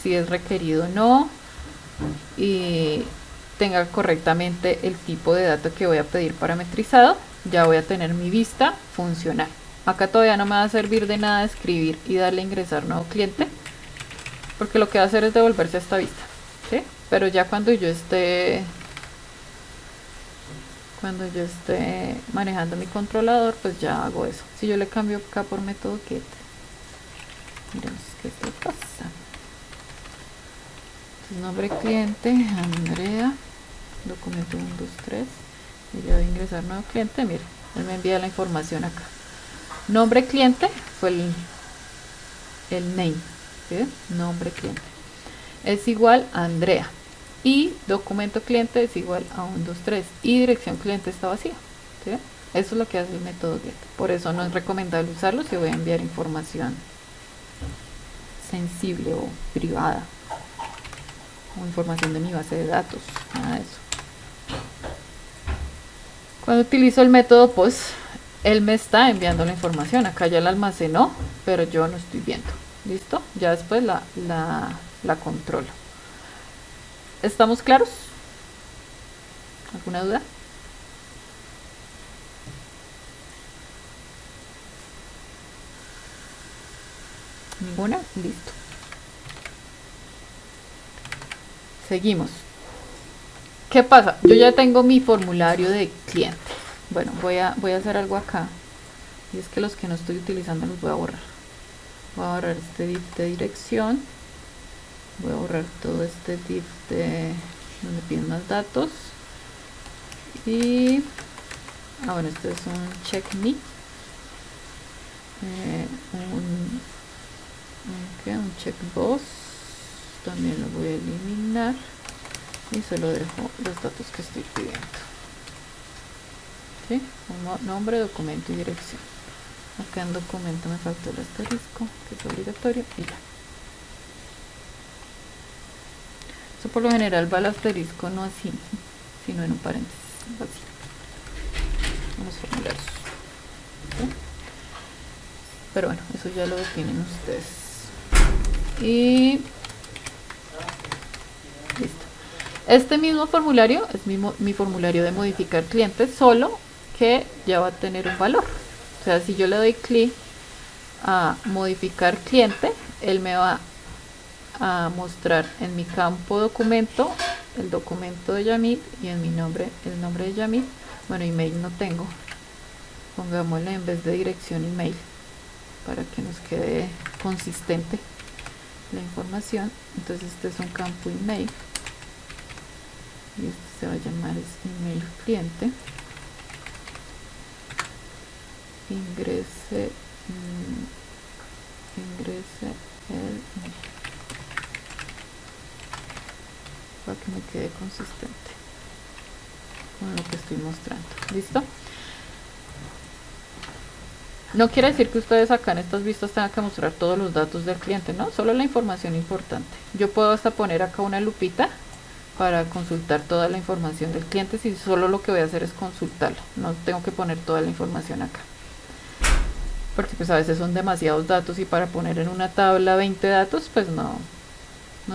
si es requerido o no, y tenga correctamente el tipo de dato que voy a pedir parametrizado, ya voy a tener mi vista funcional. Acá todavía no me va a servir de nada escribir y darle a ingresar nuevo cliente, porque lo que va a hacer es devolverse a esta vista, ¿sí? Pero ya cuando yo esté manejando mi controlador, pues ya hago eso. Si yo le cambio acá por método get, miremos qué te pasa. Entonces, nombre cliente, Andrea, documento 1, 2, 3, y le doy a ingresar nuevo cliente. Mire, él me envía la información acá. Nombre cliente fue el name, ¿sí? Nombre cliente es igual a Andrea, y documento cliente es igual a 1, 2, 3, y dirección cliente está vacía, ¿sí? Eso es lo que hace el método get. Por eso no es recomendable usarlo si voy a enviar información sensible o privada, o información de mi base de datos, nada de eso. Cuando utilizo el método post, él me está enviando la información. Acá ya la almacenó, pero yo no estoy viendo. ¿Listo? Ya después la controlo. ¿Estamos claros? ¿Alguna duda? ¿Ninguna? Listo. Seguimos. ¿Qué pasa? Yo ya tengo mi formulario de cliente. Bueno, voy a hacer algo acá. Y es que los que no estoy utilizando los voy a borrar. Voy a borrar este div de dirección. Voy a borrar todo este div de donde piden más datos. Y bueno, este es un check me. un checkbox, también lo voy a eliminar y solo dejo los datos que estoy pidiendo. ¿Sí? Nombre, documento y dirección. Acá en documento me faltó el asterisco, que es obligatorio, y ya. Eso por lo general va al asterisco, no así, sino en un paréntesis, así. Los formularios. ¿Sí? Pero bueno, eso ya lo definen ustedes. Y listo. Este mismo formulario es mi formulario de modificar cliente, solo que ya va a tener un valor. O sea, si yo le doy clic a modificar cliente, él me va a mostrar en mi campo documento el documento de Yamil y en mi nombre el nombre de Yamil. Bueno, email no tengo, pongámosle en vez de dirección email para que nos quede consistente la información. Entonces este es un campo email y este se va a llamar email cliente. Ingrese el email para que me quede consistente con lo que estoy mostrando. ¿Listo? No quiere decir que ustedes acá en estas vistas tengan que mostrar todos los datos del cliente, no, solo la información importante. Yo puedo hasta poner acá una lupita para consultar toda la información del cliente, si solo lo que voy a hacer es consultarlo, no tengo que poner toda la información acá, porque pues a veces son demasiados datos y para poner en una tabla 20 datos pues no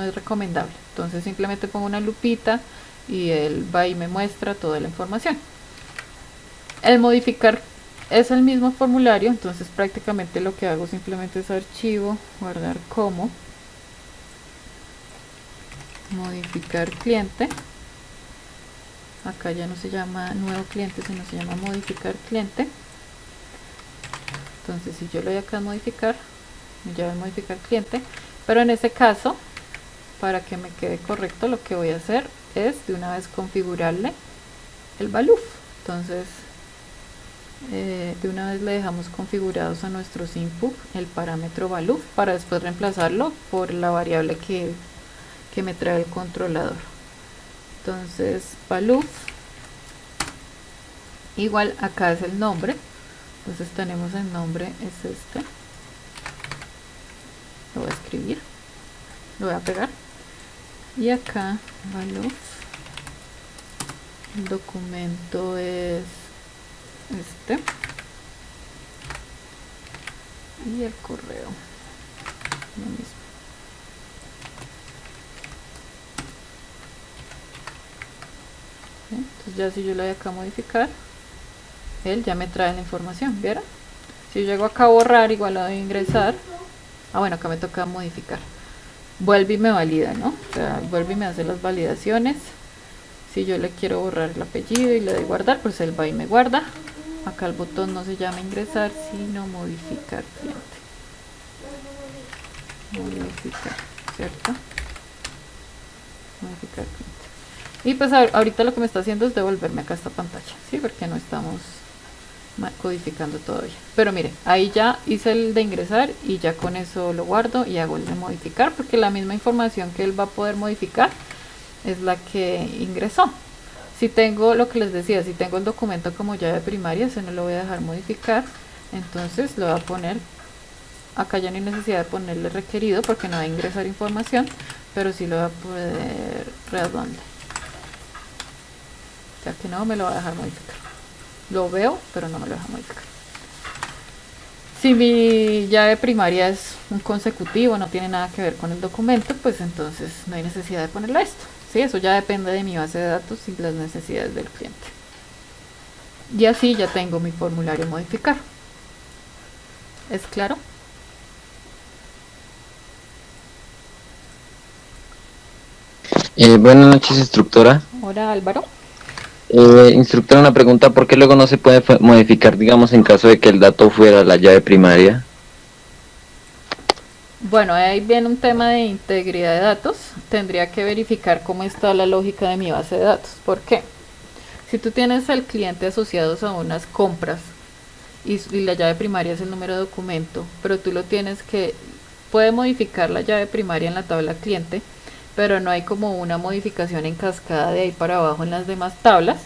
es recomendable. Entonces simplemente pongo una lupita y él va y me muestra toda la información. El modificar es el mismo formulario, entonces prácticamente lo que hago simplemente es archivo, guardar como, modificar cliente. Acá ya no se llama nuevo cliente, sino se llama modificar cliente. Entonces si yo le doy acá a modificar, me lleva a modificar cliente, pero en ese caso, para que me quede correcto, lo que voy a hacer es de una vez configurarle el value. Entonces de una vez le dejamos configurados a nuestros input el parámetro value para después reemplazarlo por la variable que me trae el controlador. Entonces value igual, acá es el nombre, entonces tenemos el nombre, es este, lo voy a escribir, lo voy a pegar, y acá value, el documento es este y el correo lo mismo. Entonces ya si yo le doy acá a modificar, él ya me trae la información, ¿vieron? Si yo llego acá a borrar, igual le doy a ingresar, bueno, acá me toca modificar, vuelve y me valida, ¿no? O sea, vuelve y me hace las validaciones. Si yo le quiero borrar el apellido y le doy guardar, pues él va y me guarda. Acá el botón no se llama ingresar, sino modificar cliente. Modificar, ¿cierto? Modificar cliente. Y pues ahorita lo que me está haciendo es devolverme acá esta pantalla, ¿sí? Porque no estamos codificando todavía. Pero miren, ahí ya hice el de ingresar y ya con eso lo guardo y hago el de modificar, porque la misma información que él va a poder modificar es la que ingresó. Si tengo lo que les decía, si tengo el documento como llave primaria, ese no lo voy a dejar modificar, entonces lo voy a poner acá, ya no hay necesidad de ponerle requerido porque no va a ingresar información, pero sí lo voy a poder redonde, o sea que no me lo va a dejar modificar, lo veo pero no me lo deja modificar. Si mi llave primaria es un consecutivo, no tiene nada que ver con el documento, pues entonces no hay necesidad de ponerle esto. Sí, eso ya depende de mi base de datos y las necesidades del cliente. Y así ya tengo mi formulario modificar. ¿Es claro? Buenas noches, instructora. Hola, Álvaro. Instructora, una pregunta, ¿por qué luego no se puede modificar, digamos, en caso de que el dato fuera la llave primaria? Bueno, ahí viene un tema de integridad de datos. Tendría que verificar cómo está la lógica de mi base de datos. ¿Por qué? Si tú tienes al cliente asociados a unas compras y la llave primaria es el número de documento, pero tú lo tienes que, puede modificar la llave primaria en la tabla cliente, pero no hay como una modificación en cascada de ahí para abajo en las demás tablas.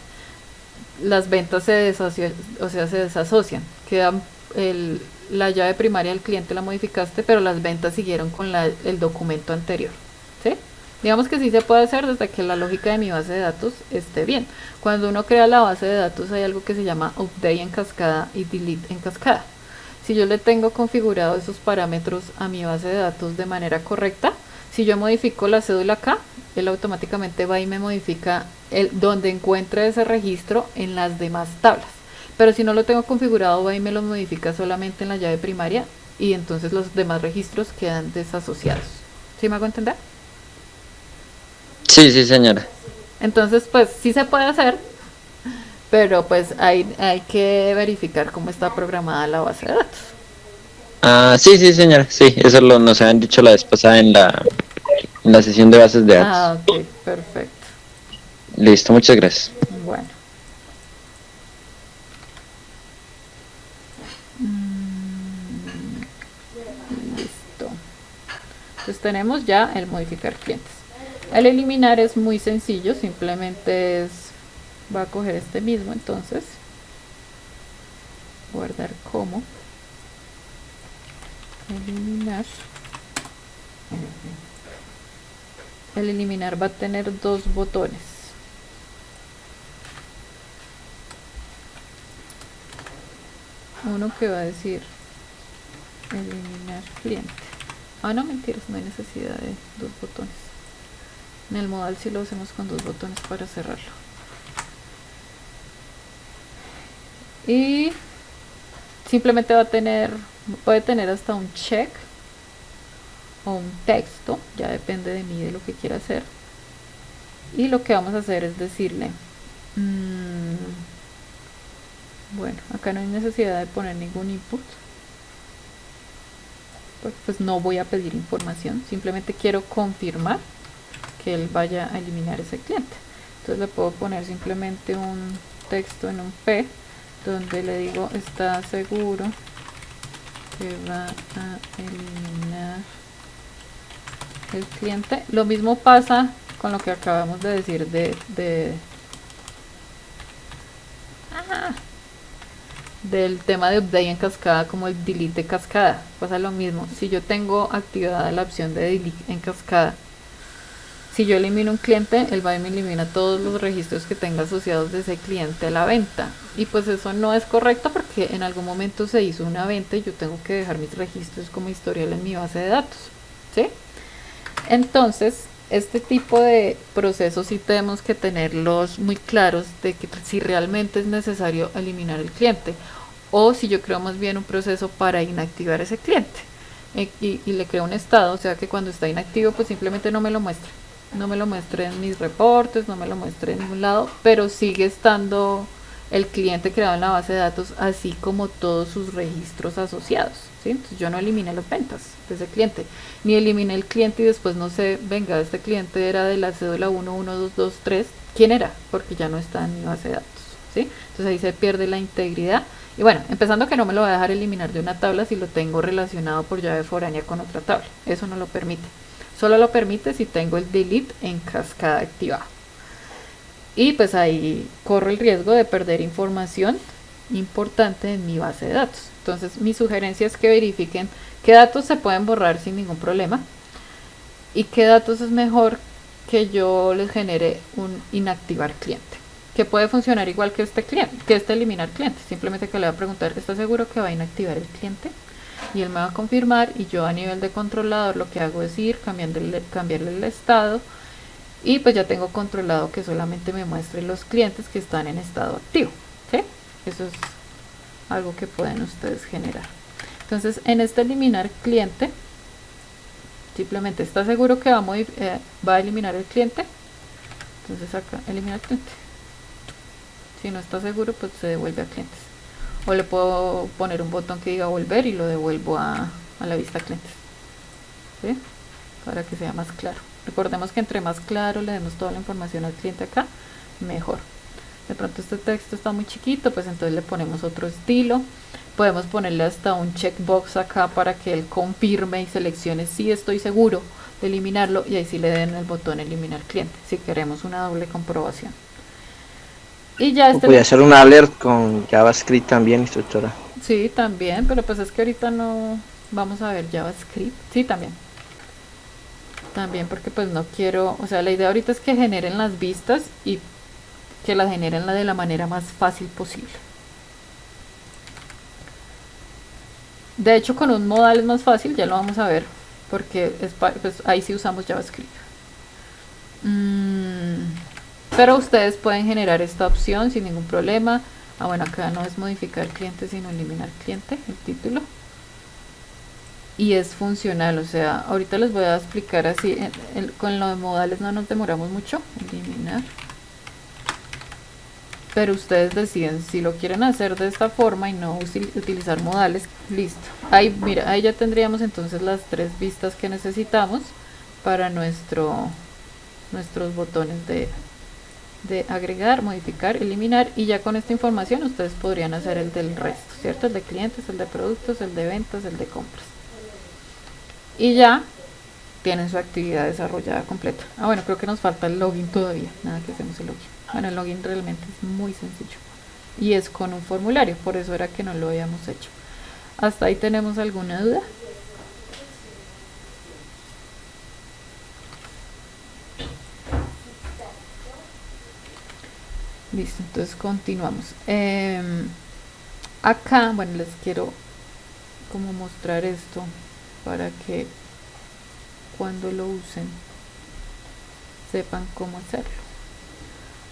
Las ventas se desasocian, o sea, se desasocian, quedan la llave primaria del cliente la modificaste, pero las ventas siguieron con el documento anterior, ¿sí? Digamos que sí se puede hacer desde que la lógica de mi base de datos esté bien. Cuando uno crea la base de datos hay algo que se llama update en cascada y delete en cascada. Si yo le tengo configurado esos parámetros a mi base de datos de manera correcta, si yo modifico la cédula acá, él automáticamente va y me modifica donde encuentre ese registro en las demás tablas. Pero si no lo tengo configurado, va y me lo modifica solamente en la llave primaria y entonces los demás registros quedan desasociados. ¿Sí me hago entender? Sí, sí, señora. Entonces, pues sí se puede hacer, pero pues hay que verificar cómo está programada la base de datos. Ah, sí, sí, señora. Sí, eso nos habían dicho la vez pasada en la sesión de bases de datos. Ah, ok, perfecto. Listo, muchas gracias. Bueno. Listo. Entonces tenemos ya el modificar clientes. El eliminar es muy sencillo, simplemente va a coger este mismo, entonces guardar como eliminar. El eliminar va a tener dos botones. Uno que va a decir eliminar cliente. Ah, no, mentiras, no hay necesidad de dos botones. En el modal sí lo hacemos con dos botones para cerrarlo. Y simplemente puede tener hasta un check o un texto, ya depende de mí de lo que quiera hacer. Y lo que vamos a hacer es decirle, bueno, acá no hay necesidad de poner ningún input, pues no voy a pedir información, simplemente quiero confirmar que él vaya a eliminar ese cliente. Entonces le puedo poner simplemente un texto en un P donde le digo, está seguro que va a eliminar el cliente. Lo mismo pasa con lo que acabamos de decir del tema de update en cascada, como el delete de cascada. Pasa lo mismo. Si yo tengo activada la opción de delete en cascada, si yo elimino un cliente, él va y me elimina todos los registros que tenga asociados de ese cliente a la venta. Y pues eso no es correcto porque en algún momento se hizo una venta y yo tengo que dejar mis registros como historial en mi base de datos, ¿sí? Entonces, este tipo de procesos sí tenemos que tenerlos muy claros de que si realmente es necesario eliminar el cliente o si yo creo más bien un proceso para inactivar ese cliente y le creo un estado, o sea que cuando está inactivo pues simplemente no me lo muestre. No me lo muestre en mis reportes, no me lo muestre en ningún lado, pero sigue estando el cliente creado en la base de datos, así como todos sus registros asociados, ¿sí? Entonces yo no eliminé las ventas de ese cliente, ni eliminé el cliente y después no sé, venga, este cliente era de la cédula 11223, ¿quién era? Porque ya no está en mi base de datos, ¿sí? Entonces ahí se pierde la integridad. Y bueno, empezando que no me lo va a dejar eliminar de una tabla si lo tengo relacionado por llave foránea con otra tabla, eso no lo permite. Solo lo permite si tengo el delete en cascada activado. Y pues ahí corro el riesgo de perder información importante en mi base de datos. Entonces mi sugerencia es que verifiquen qué datos se pueden borrar sin ningún problema y qué datos es mejor que yo les genere un inactivar cliente, que puede funcionar igual que este cliente, que este eliminar cliente. Simplemente que le voy a preguntar, ¿está seguro que va a inactivar el cliente? Y él me va a confirmar y yo a nivel de controlador lo que hago es ir cambiarle el estado y pues ya tengo controlado que solamente me muestre los clientes que están en estado activo, ¿sí? Eso es algo que pueden ustedes generar. Entonces en este eliminar cliente simplemente está seguro que va a eliminar el cliente, entonces acá eliminar cliente. Si no está seguro pues se devuelve a clientes. O le puedo poner un botón que diga volver y lo devuelvo a la vista clientes, ¿sí? Para que sea más claro. Recordemos que entre más claro le demos toda la información al cliente acá, mejor. De pronto este texto está muy chiquito, pues entonces le ponemos otro estilo. podemos ponerle hasta un checkbox acá para que él confirme y seleccione si estoy seguro de eliminarlo, y ahí sí le den el botón eliminar cliente si queremos una doble comprobación. Y ya Voy a hacer un alert con JavaScript también, instructora. Sí, también, pero pues es que ahorita no vamos a ver JavaScript. Sí, también. También porque pues no quiero, o sea, la idea ahorita es que generen las vistas y que las generen de la manera más fácil posible. De hecho, con un modal es más fácil, ya lo vamos a ver, porque pues ahí sí usamos JavaScript. Pero ustedes pueden generar esta opción sin ningún problema. Ah, bueno, acá no es modificar cliente, sino eliminar cliente, el título. Y es funcional, o sea, ahorita les voy a explicar así, con lo de modales no nos demoramos mucho, eliminar. Pero ustedes deciden si lo quieren hacer de esta forma y no utilizar modales, listo. Ahí, mira, ahí ya tendríamos entonces las 3 vistas que necesitamos para nuestros botones de agregar, modificar, eliminar, y ya con esta información ustedes podrían hacer el del resto, ¿cierto? El de clientes, el de productos, el de ventas, el de compras. Y ya tienen su actividad desarrollada completa. Ah, bueno, creo que nos falta el login todavía, nada que hacemos el login. Bueno, el login realmente es muy sencillo y es con un formulario, por eso era que no lo habíamos hecho. ¿Hasta ahí tenemos alguna duda? Listo, entonces continuamos. Acá, bueno, les quiero como mostrar esto para que cuando lo usen sepan cómo hacerlo.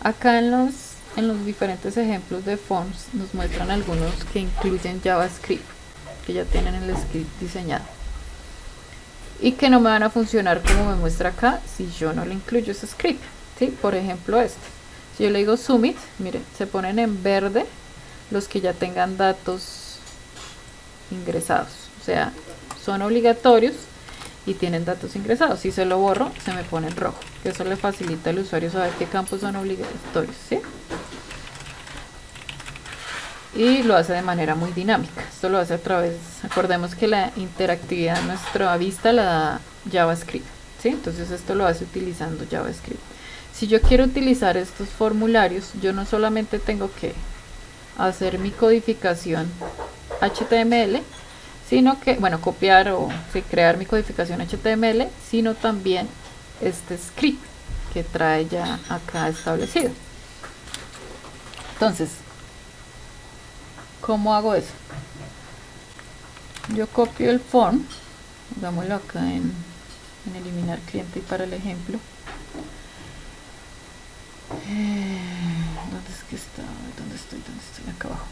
Acá en los diferentes ejemplos de forms nos muestran algunos que incluyen JavaScript, que ya tienen el script diseñado y que no me van a funcionar como me muestra acá si yo no le incluyo ese script, ¿sí? Por ejemplo si yo le digo submit, mire, se ponen en verde los que ya tengan datos ingresados, o sea, son obligatorios y tienen datos ingresados. Si se lo borro, se me pone en rojo, que eso le facilita al usuario saber qué campos son obligatorios, ¿sí? Y lo hace de manera muy dinámica. Esto lo hace a través, acordemos que la interactividad en nuestra vista la da JavaScript, ¿sí? Entonces esto lo hace utilizando JavaScript. Si yo quiero utilizar estos formularios, yo no solamente tengo que hacer mi codificación HTML, sino que, bueno, copiar o crear mi codificación HTML, sino también este script que trae ya acá establecido. Entonces, ¿cómo hago eso? Yo copio el form, hagámoslo acá en eliminar cliente y para el ejemplo. ¿Dónde es que está? ¿Dónde estoy? Acá abajo.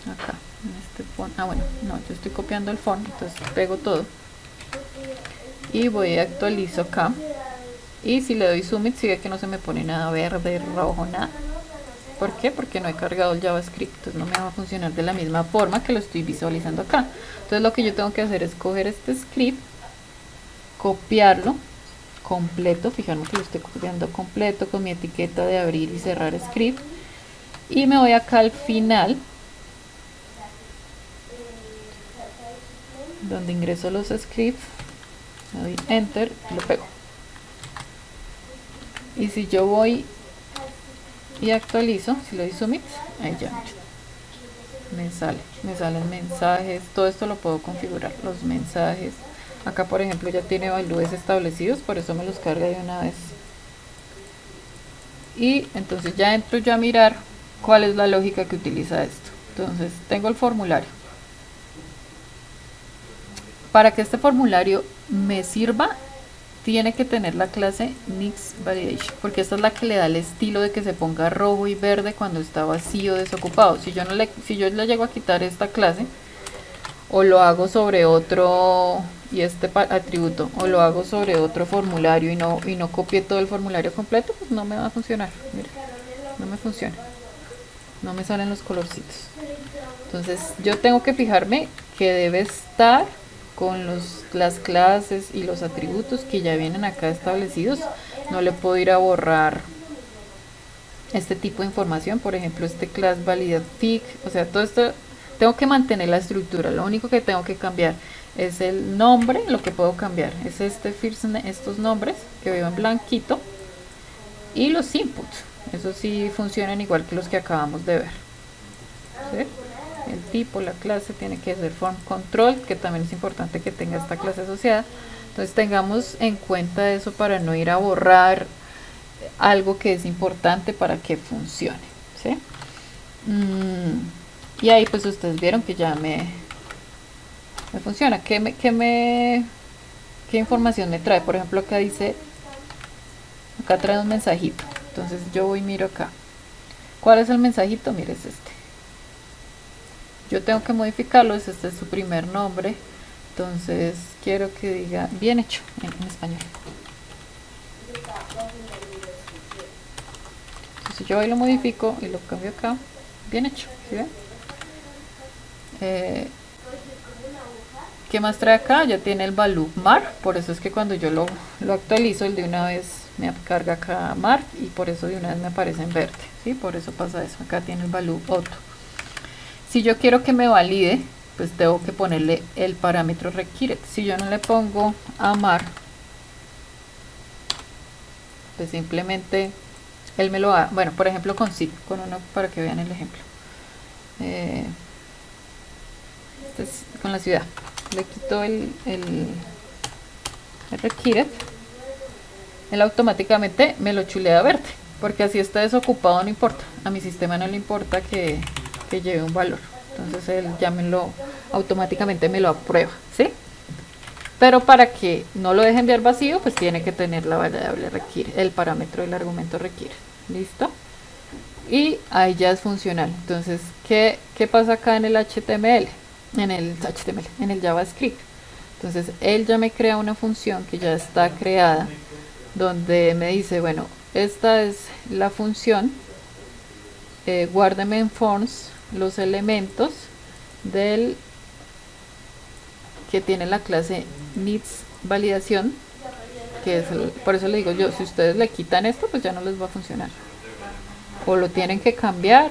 Acá, en este form. Ah, bueno, no, yo estoy copiando el form, entonces pego todo. Y voy y actualizo acá. Y si le doy submit, sigue que no se me pone nada verde, rojo, nada. ¿Por qué? Porque no he cargado el JavaScript, entonces no me va a funcionar de la misma forma que lo estoy visualizando acá. Entonces lo que yo tengo que hacer es coger este script, copiarlo completo, fijarme que lo estoy copiando completo con mi etiqueta de abrir y cerrar script, y me voy acá al final donde ingreso los scripts, le doy enter y lo pego. Y si yo voy y actualizo, si le doy submit, ahí ya me salen mensajes, todo esto lo puedo configurar, los mensajes. Acá por ejemplo ya tiene valores establecidos, por eso me los carga de una vez. Y entonces ya entro yo a mirar cuál es la lógica que utiliza esto. Entonces tengo el formulario. Para que este formulario me sirva, tiene que tener la clase NixValidation, porque esta es la que le da el estilo de que se ponga rojo y verde cuando está vacío, desocupado. Si yo le llego a quitar esta clase, o lo hago sobre otro, y este atributo, o lo hago sobre otro formulario y no copié todo el formulario completo, pues no me va a funcionar. Mira, no me funciona, no me salen los colorcitos. Entonces yo tengo que fijarme que debe estar con las clases y los atributos que ya vienen acá establecidos. No le puedo ir a borrar este tipo de información, por ejemplo este class validate fig, o sea, todo esto tengo que mantener la estructura, lo único que tengo que cambiar es el nombre, lo que puedo cambiar es estos nombres que veo en blanquito y los inputs, eso sí funcionan igual que los que acabamos de ver, ¿sí? El tipo, la clase tiene que ser form control, que también es importante que tenga esta clase asociada. Entonces tengamos en cuenta eso para no ir a borrar algo que es importante para que funcione, ¿sí? Y ahí pues ustedes vieron que ya me funciona. ¿Qué información me trae? Por ejemplo, acá dice, acá trae un mensajito. Entonces yo voy y miro acá. ¿Cuál es el mensajito? Mire, es este. Yo tengo que modificarlo, este es su primer nombre. Entonces quiero que diga bien hecho en español. Entonces yo ahí lo modifico y lo cambio acá. Bien hecho, ¿sí ven? ¿Qué más trae acá? Ya tiene el value mar, por eso es que cuando yo lo actualizo, el de una vez me carga acá mar y por eso de una vez me aparece en verde, ¿sí? Por eso pasa eso. Acá tiene el value auto. Si yo quiero que me valide, pues tengo que ponerle el parámetro requiere. Si yo no le pongo a mar, pues simplemente él me lo da. Bueno, por ejemplo con zip, con uno para que vean el ejemplo. Este es con la ciudad. Le quito el requiere. Él automáticamente me lo chulea verde, porque así está desocupado, no importa. A mi sistema no le importa que lleve un valor. Entonces él ya automáticamente me lo aprueba, ¿sí? Pero para que no lo deje enviar vacío, pues tiene que tener la variable requiere, el parámetro del argumento requiere. ¿Listo? Y ahí ya es funcional. Entonces, ¿qué pasa acá en el HTML? En el JavaScript. Entonces, él ya me crea una función que ya está creada, donde me dice, bueno, esta es la función, guárdeme en forms los elementos del que tiene la clase needs validación, que es por eso le digo yo, si ustedes le quitan esto, pues ya no les va a funcionar, o lo tienen que cambiar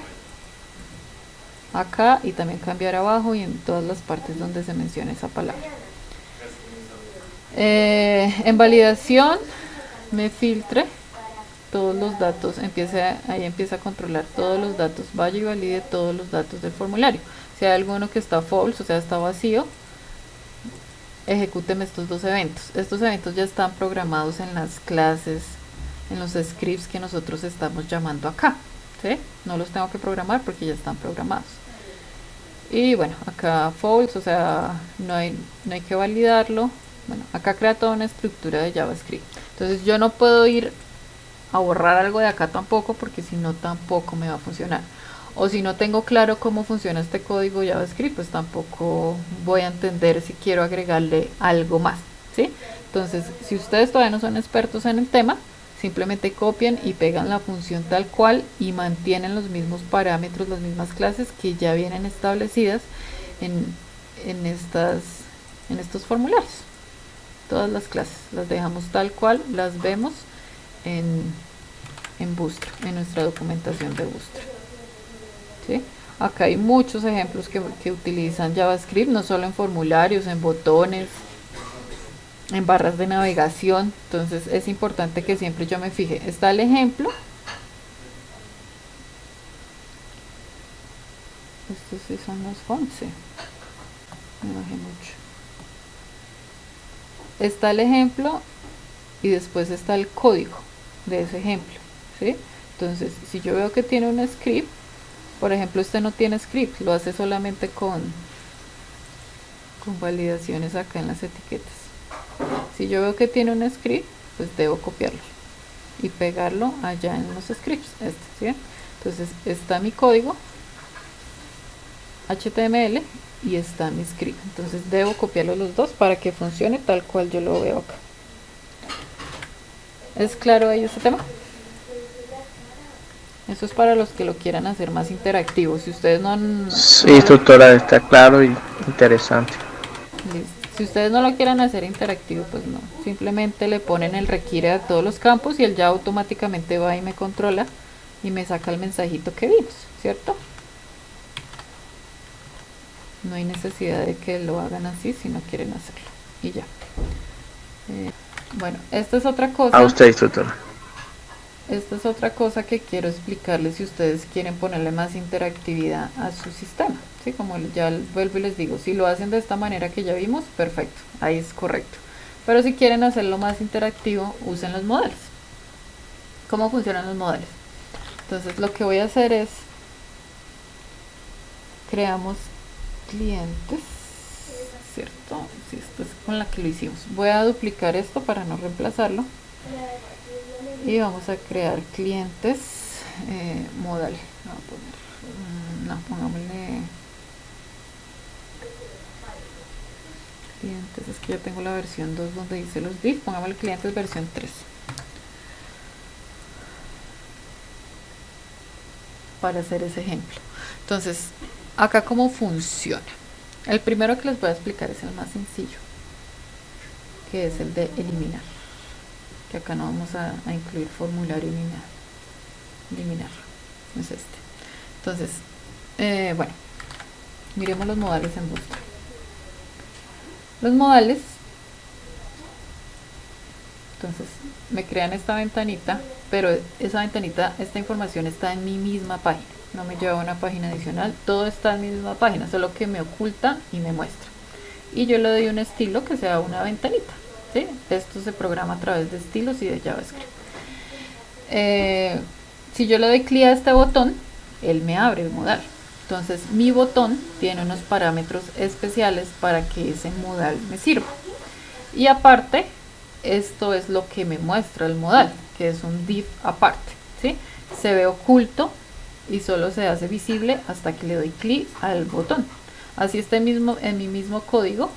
acá y también cambiar abajo y en todas las partes donde se menciona esa palabra. En validación me filtre todos los datos, ahí empieza a controlar todos los datos, vaya y valide todos los datos del formulario. Si hay alguno que está false, o sea está vacío, ejecúteme estos dos eventos. Estos eventos ya están programados en las clases, en los scripts que nosotros estamos llamando acá, ¿sí? No los tengo que programar porque ya están programados. Y bueno, acá false, o sea no hay que validarlo. Bueno, acá crea toda una estructura de JavaScript. Entonces yo no puedo ir a borrar algo de acá tampoco, porque si no tampoco me va a funcionar. O si no tengo claro cómo funciona este código JavaScript, pues tampoco voy a entender si quiero agregarle algo más, ¿sí? Entonces, si ustedes todavía no son expertos en el tema, simplemente copian y pegan la función tal cual y mantienen los mismos parámetros, las mismas clases que ya vienen establecidas en estos formularios. Todas las clases las dejamos tal cual, las vemos en Bootstrap, en nuestra documentación de Bootstrap, ¿sí? Acá hay muchos ejemplos que utilizan JavaScript, no solo en formularios, en botones, en barras de navegación. Entonces es importante que siempre yo me fije. Está el ejemplo. Estos sí son los fonts, sí. Me bajé mucho. Está el ejemplo y después está el código de ese ejemplo, ¿sí? Entonces, si yo veo que tiene un script, por ejemplo, este no tiene script, lo hace solamente con validaciones acá en las etiquetas. Si yo veo que tiene un script, pues debo copiarlo y pegarlo allá en los scripts, ¿sí? Entonces, está mi código HTML y está mi script. Entonces, debo copiarlos los dos para que funcione tal cual yo lo veo acá. ¿Es claro ahí este tema? Eso es para los que lo quieran hacer más interactivo. Si ustedes no... Sí, doctora, está claro y interesante. Listo. Si ustedes no lo quieran hacer interactivo, pues no. Simplemente le ponen el requiere a todos los campos y él ya automáticamente va y me controla y me saca el mensajito que vimos, ¿cierto? no hay necesidad de que lo hagan así si no quieren hacerlo. Y ya. Bueno, esta es otra cosa. A usted, instructora. Esta es otra cosa que quiero explicarles si ustedes quieren ponerle más interactividad a su sistema. ¿Sí? Como ya vuelvo y les digo, si lo hacen de esta manera que ya vimos, perfecto, ahí es correcto. Pero si quieren hacerlo más interactivo, usen los modelos. ¿Cómo funcionan los modelos? Entonces lo que voy a hacer es, creamos clientes, ¿cierto? Sí, esto es con la que lo hicimos. Voy a duplicar esto para no reemplazarlo. Y vamos a crear clientes modal. Pongámosle clientes, es que ya tengo la versión 2 donde dice los div, pongámosle clientes versión 3 para hacer ese ejemplo. Entonces, acá cómo funciona. El primero que les voy a explicar es el más sencillo, que es el de eliminar, que acá no vamos a incluir formulario ni nada. Eliminar, es este. Entonces, bueno, miremos los modales en Bootstrap. Los modales, entonces me crean esta ventanita, pero esa ventanita, esta información está en mi misma página, no me lleva a una página adicional, todo está en mi misma página, solo que me oculta y me muestra. Y yo le doy un estilo que sea una ventanita, ¿sí? Esto se programa a través de estilos y de JavaScript. Si yo le doy clic a este botón, él me abre el modal. Entonces mi botón tiene unos parámetros especiales para que ese modal me sirva. Y aparte, esto es lo que me muestra el modal, que es un div aparte, ¿sí? Se ve oculto y solo se hace visible hasta que le doy clic al botón. Así está en mi mismo código,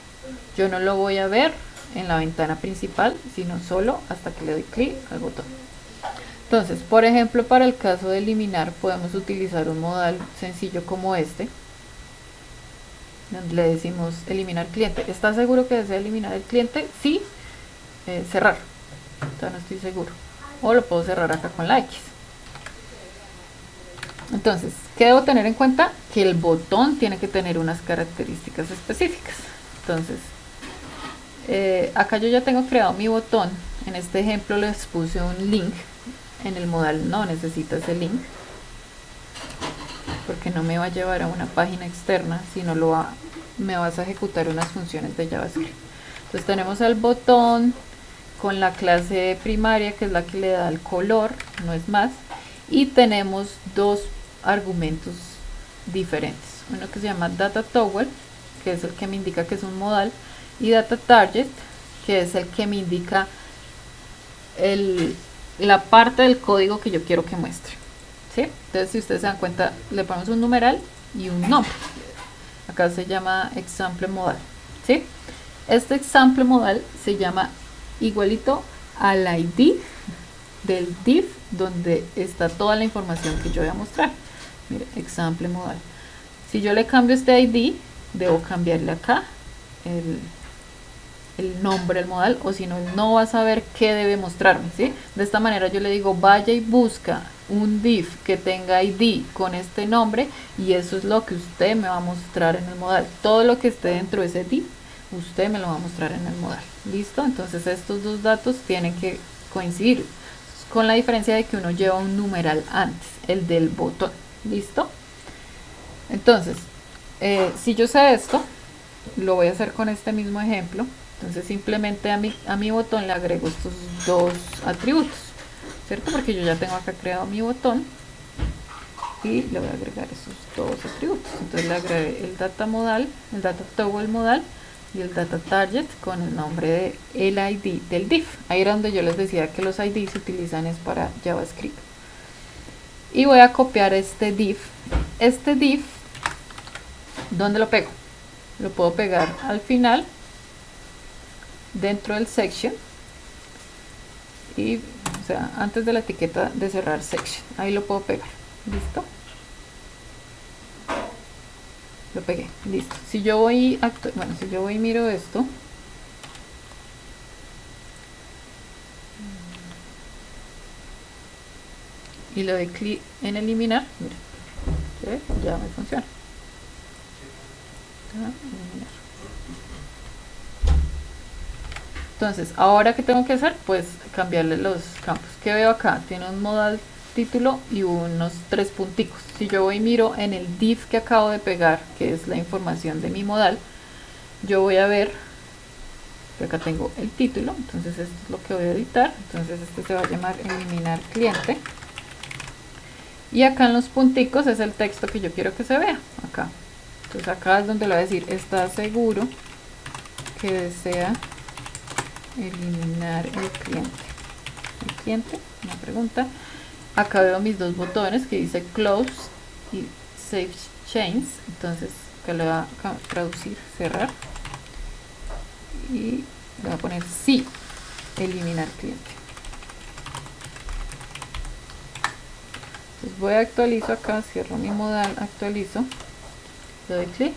yo no lo voy a ver en la ventana principal, sino solo hasta que le doy clic al botón. Entonces, por ejemplo, para el caso de eliminar, podemos utilizar un modal sencillo como este, donde le decimos eliminar cliente. ¿Está seguro que desea eliminar el cliente? Sí, cerrar. Entonces no estoy seguro. O lo puedo cerrar acá con la X. Entonces, ¿qué debo tener en cuenta? Que el botón tiene que tener unas características específicas. Entonces, acá yo ya tengo creado mi botón. En este ejemplo les puse un link. En el modal no necesito ese link, porque no me va a llevar a una página externa, sino me vas a ejecutar unas funciones de JavaScript. Entonces tenemos el botón con la clase primaria, que es la que le da el color, no es más, y tenemos dos argumentos diferentes. Uno que se llama data toggle, que es el que me indica que es un modal, y data target, que es el que me indica la parte del código que yo quiero que muestre, ¿sí? Entonces, si ustedes se dan cuenta, le ponemos un numeral y un nombre. Acá se llama example modal, ¿sí? Este example modal se llama igualito al ID del div donde está toda la información que yo voy a mostrar. Mire, example modal. Si yo le cambio este ID, debo cambiarle acá el nombre del modal, o si no, no va a saber qué debe mostrarme, ¿sí? De esta manera yo le digo, vaya y busca un div que tenga ID con este nombre, y eso es lo que usted me va a mostrar en el modal. Todo lo que esté dentro de ese div, usted me lo va a mostrar en el modal. ¿Listo? Entonces estos dos datos tienen que coincidir, con la diferencia de que uno lleva un numeral antes, el del botón. ¿Listo? Entonces, si yo sé esto, lo voy a hacer con este mismo ejemplo. Entonces simplemente a mi botón le agrego estos dos atributos, ¿cierto? Porque yo ya tengo acá creado mi botón y le voy a agregar esos dos atributos. Entonces le agregué el data modal, el data toggle modal y el data target con el nombre de el ID del div. Ahí era donde yo les decía que los ID se utilizan es para JavaScript. Y voy a copiar este div. Este div, ¿dónde lo pego? Lo puedo pegar al final, dentro del section, y o sea, antes de la etiqueta de cerrar section, ahí lo puedo pegar. ¿Listo? Lo pegué, listo. Si yo voy si yo voy y miro esto, y le doy clic en eliminar, mira, ¿sí? Ya me funciona. eliminar. Entonces, ahora ¿qué tengo que hacer? Pues cambiarle los campos. ¿Qué veo acá? Tiene un modal título y unos 3 punticos. Si yo voy y miro en el div que acabo de pegar, que es la información de mi modal, yo voy a ver que acá tengo el título. Entonces esto es lo que voy a editar. Entonces este se va a llamar eliminar cliente. Y acá en los punticos es el texto que yo quiero que se vea. Acá. Entonces acá es donde le voy a decir, ¿está seguro que desea eliminar el cliente? El cliente, una pregunta. Acá veo mis dos botones que dice close y save change. Entonces acá le voy a traducir, cerrar. Y le voy a poner sí, eliminar cliente. Entonces voy a actualizo acá, cierro mi modal, actualizo, le doy clic.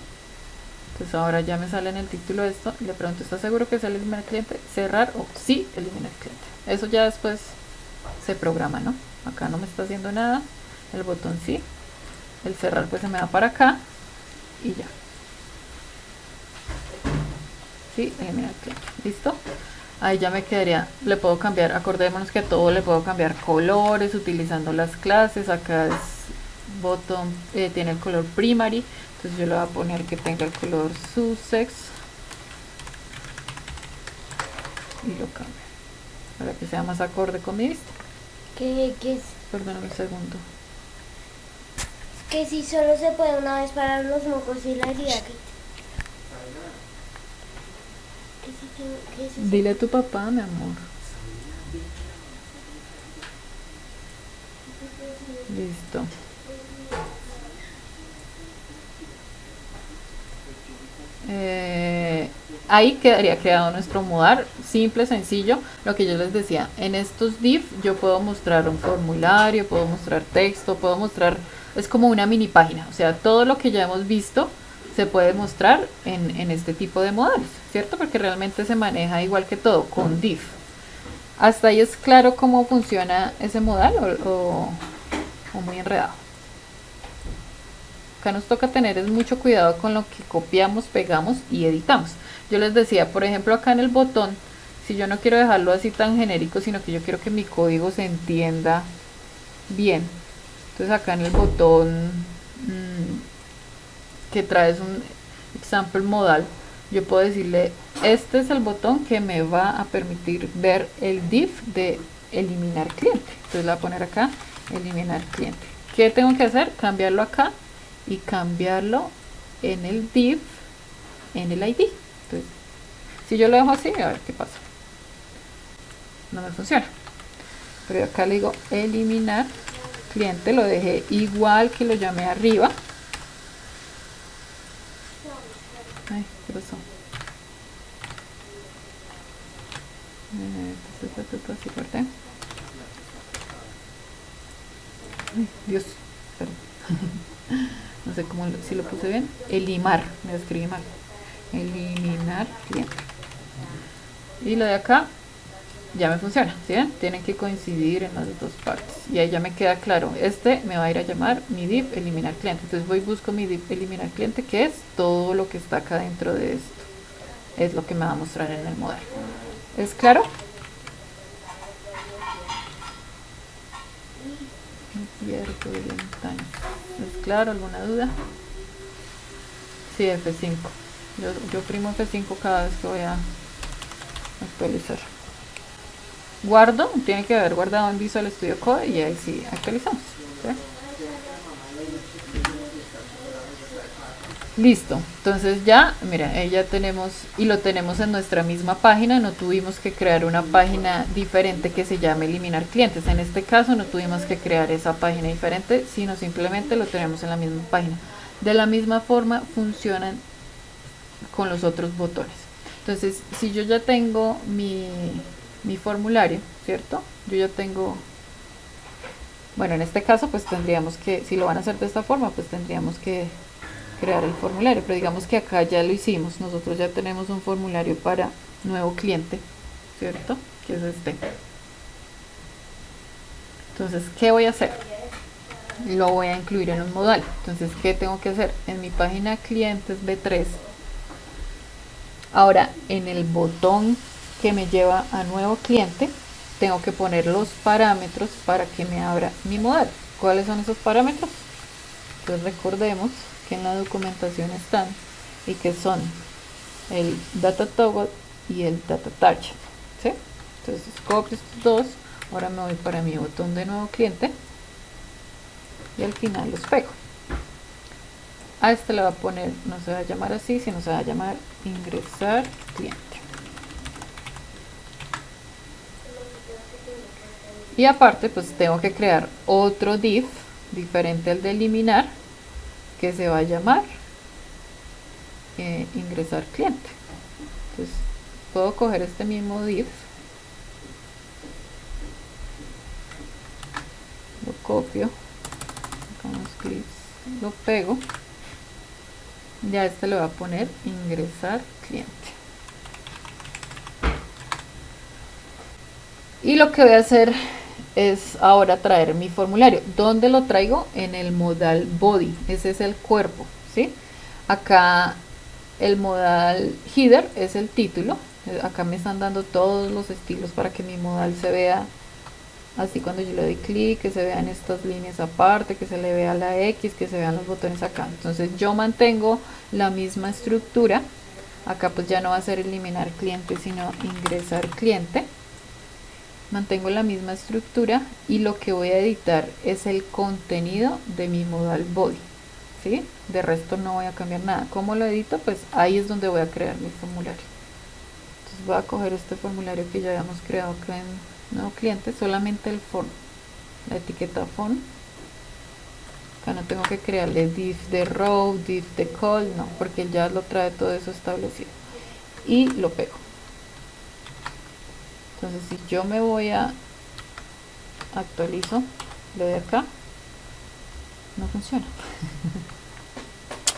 Entonces ahora ya me sale en el título esto, le pregunto, ¿está seguro que es eliminar cliente? Cerrar o sí, eliminar cliente. Eso ya después se programa, ¿no? Acá no me está haciendo nada, el botón sí, el cerrar pues se me va para acá y ya. Sí, eliminar cliente, ¿listo? Ahí ya me quedaría, le puedo cambiar, acordémonos que a todo le puedo cambiar colores utilizando las clases. Acá es botón, tiene el color primary, entonces yo le voy a poner que tenga el color Sussex y lo cambio para que sea más acorde con mi vista. ¿Qué es? Perdóname un segundo. Que si solo se puede una vez para los mocos y la herida. Dile a tu papá, mi amor. Listo. Ahí quedaría creado nuestro modal, simple, sencillo. Lo que yo les decía, en estos div yo puedo mostrar un formulario, puedo mostrar texto, puedo mostrar, es como una mini página, o sea, todo lo que ya hemos visto se puede mostrar en este tipo de modales, ¿cierto? Porque realmente se maneja igual que todo, con div. ¿Hasta ahí es claro cómo funciona ese modal o muy enredado? Acá nos toca tener mucho cuidado con lo que copiamos, pegamos y editamos. Yo les decía, por ejemplo, acá en el botón, si yo no quiero dejarlo así tan genérico, sino que yo quiero que mi código se entienda bien. Entonces acá en el botón que traes un example modal, yo puedo decirle, este es el botón que me va a permitir ver el div de eliminar cliente. Entonces le voy a poner acá, eliminar cliente. ¿Qué tengo que hacer? Cambiarlo acá y cambiarlo en el div, en el ID. Entonces, si yo lo dejo así, a ver qué pasa. No me funciona. Pero acá le digo eliminar cliente, lo dejé igual que lo llamé arriba. Ay, ¿qué pasó? Así corté. Ay, Dios, perdón. No sé cómo, si lo puse bien. Elimar, me lo escribí mal. Eliminar cliente. Y lo de acá ya me funciona, ¿sí ven? Tienen que coincidir en las dos partes. Y ahí ya me queda claro. Este me va a ir a llamar mi div eliminar cliente. Entonces voy y busco mi div eliminar cliente, que es todo lo que está acá dentro de esto. Es lo que me va a mostrar en el modelo. ¿Es claro? Abierto de ventanas. ¿Es claro? ¿Alguna duda? Sí, F5. Yo primo F5 cada vez que voy a actualizar. Guardo, tiene que haber guardado en Visual Studio Code y ahí sí actualizamos. ¿Sí? Listo, entonces ya, mira, ahí ya tenemos y lo tenemos en nuestra misma página, no tuvimos que crear una página diferente que se llame eliminar clientes. En este caso no tuvimos que crear esa página diferente, sino simplemente lo tenemos en la misma página. De la misma forma funcionan con los otros botones. Entonces, si yo ya tengo mi formulario, ¿cierto? Yo ya tengo, bueno, en este caso pues tendríamos que, si lo van a hacer de esta forma, pues tendríamos que crear el formulario, pero digamos que acá ya lo hicimos, nosotros ya tenemos un formulario para nuevo cliente, ¿cierto? Que es este. Entonces, ¿qué voy a hacer? lo voy a incluir en un modal. Entonces, ¿qué tengo que hacer? En mi página clientes B3, ahora en el botón que me lleva a nuevo cliente, tengo que poner los parámetros para que me abra mi modal. ¿Cuáles son esos parámetros? Pues recordemos que en la documentación están y que son el data toggle y el data target, ¿sí? Entonces copio estos dos, ahora me voy para mi botón de nuevo cliente y al final los pego. A este le va a poner, no se va a llamar así, sino se va a llamar ingresar cliente. Y aparte pues tengo que crear otro div diferente al de eliminar, que se va a llamar ingresar cliente. Entonces puedo coger este mismo div, lo copio con los clics, lo pego y a este le voy a poner ingresar cliente. Y lo que voy a hacer es ahora traer mi formulario. ¿Dónde lo traigo? En el modal body. Ese es el cuerpo, ¿sí? Acá el modal header es el título. Acá me están dando todos los estilos para que mi modal se vea así cuando yo le doy clic, que se vean estas líneas aparte, que se le vea la X, que se vean los botones acá. Entonces yo mantengo la misma estructura. Acá pues ya no va a ser eliminar cliente, sino ingresar cliente. Mantengo la misma estructura y lo que voy a editar es el contenido de mi modal body, ¿sí? De resto no voy a cambiar nada. ¿Cómo lo edito? Pues ahí es donde voy a crear mi formulario. Entonces voy a coger este formulario que ya habíamos creado acá en nuevo cliente, solamente el form, la etiqueta form. Acá no tengo que crearle div de row, div de call, no, porque ya lo trae todo eso establecido. Y lo pego. Entonces si yo me voy a actualizo, le doy acá, no funciona.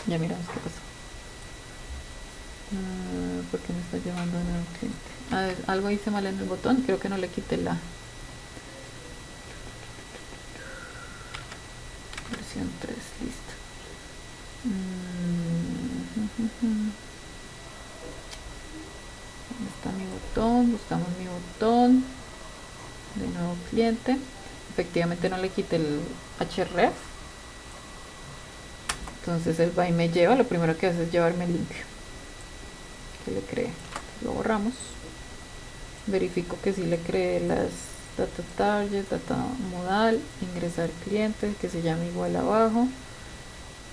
Ya miramos qué pasó. ¿Por qué me está llevando a nuevo cliente? A ver, algo hice mal en el botón, creo que no le quité la versión 3, listo. ¿Dónde está mi botón? Buscamos mi botón de nuevo cliente. Efectivamente no le quité el href, entonces él va y me lleva, lo primero que hace es llevarme el link que le creé. Lo borramos, verifico que sí le creé las data target, data modal, ingresar cliente, que se llama igual abajo,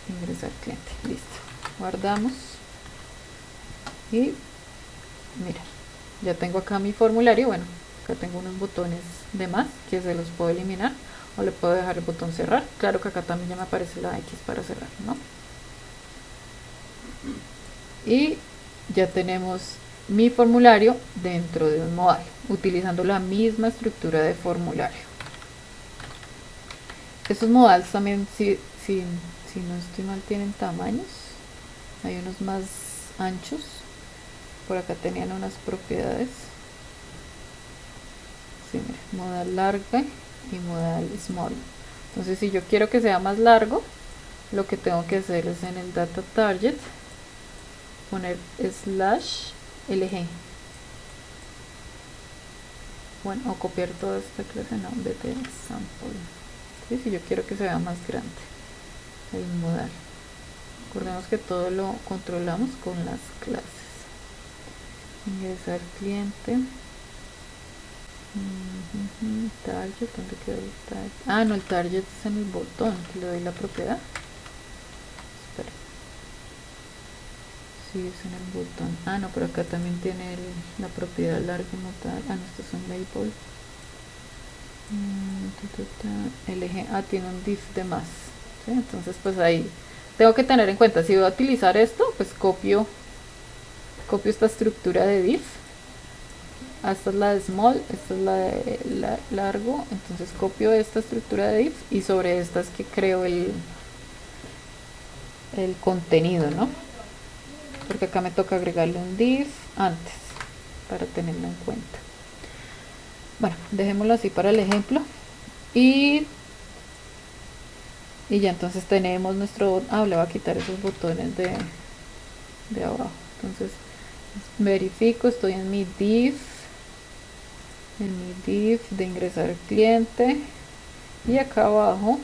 ingresar cliente, listo, guardamos y mira, ya tengo acá mi formulario. Bueno, acá tengo unos botones de más que se los puedo eliminar o le puedo dejar el botón cerrar. Claro que acá también ya me aparece la X para cerrar, ¿no? Y ya tenemos mi formulario dentro de un modal, utilizando la misma estructura de formulario. Estos modales también, si no estoy mal, tienen tamaños. Hay unos más anchos. Por acá tenían unas propiedades. Sí, mira, modal larga y modal small. Entonces si yo quiero que sea más largo, lo que tengo que hacer es en el data target poner /lg. Bueno, o copiar toda esta clase, no, bt sample. ¿Sí? Si yo quiero que se vea más grande el modal. Recordemos que todo lo controlamos con las clases. Ingresar cliente. Target, ¿dónde quedó el target? Ah, no, el target es en el botón, que le doy la propiedad. Espera. Sí, es en el botón. Ah, no, pero acá también tiene la propiedad larga modal. Ah, no, estos son label. LG. Ah, tiene un div de más. ¿Sí? Entonces, pues ahí tengo que tener en cuenta, si voy a utilizar esto, pues copio esta estructura de div. Esta es la de small, esta es la de largo, entonces copio esta estructura de div y sobre esta es que creo el contenido, ¿no? Porque acá me toca agregarle un div antes para tenerlo en cuenta. Bueno, dejémoslo así para el ejemplo y Y ya entonces tenemos nuestro, le voy a quitar esos botones de abajo. Entonces verifico, estoy en mi div de ingresar al cliente, y acá abajo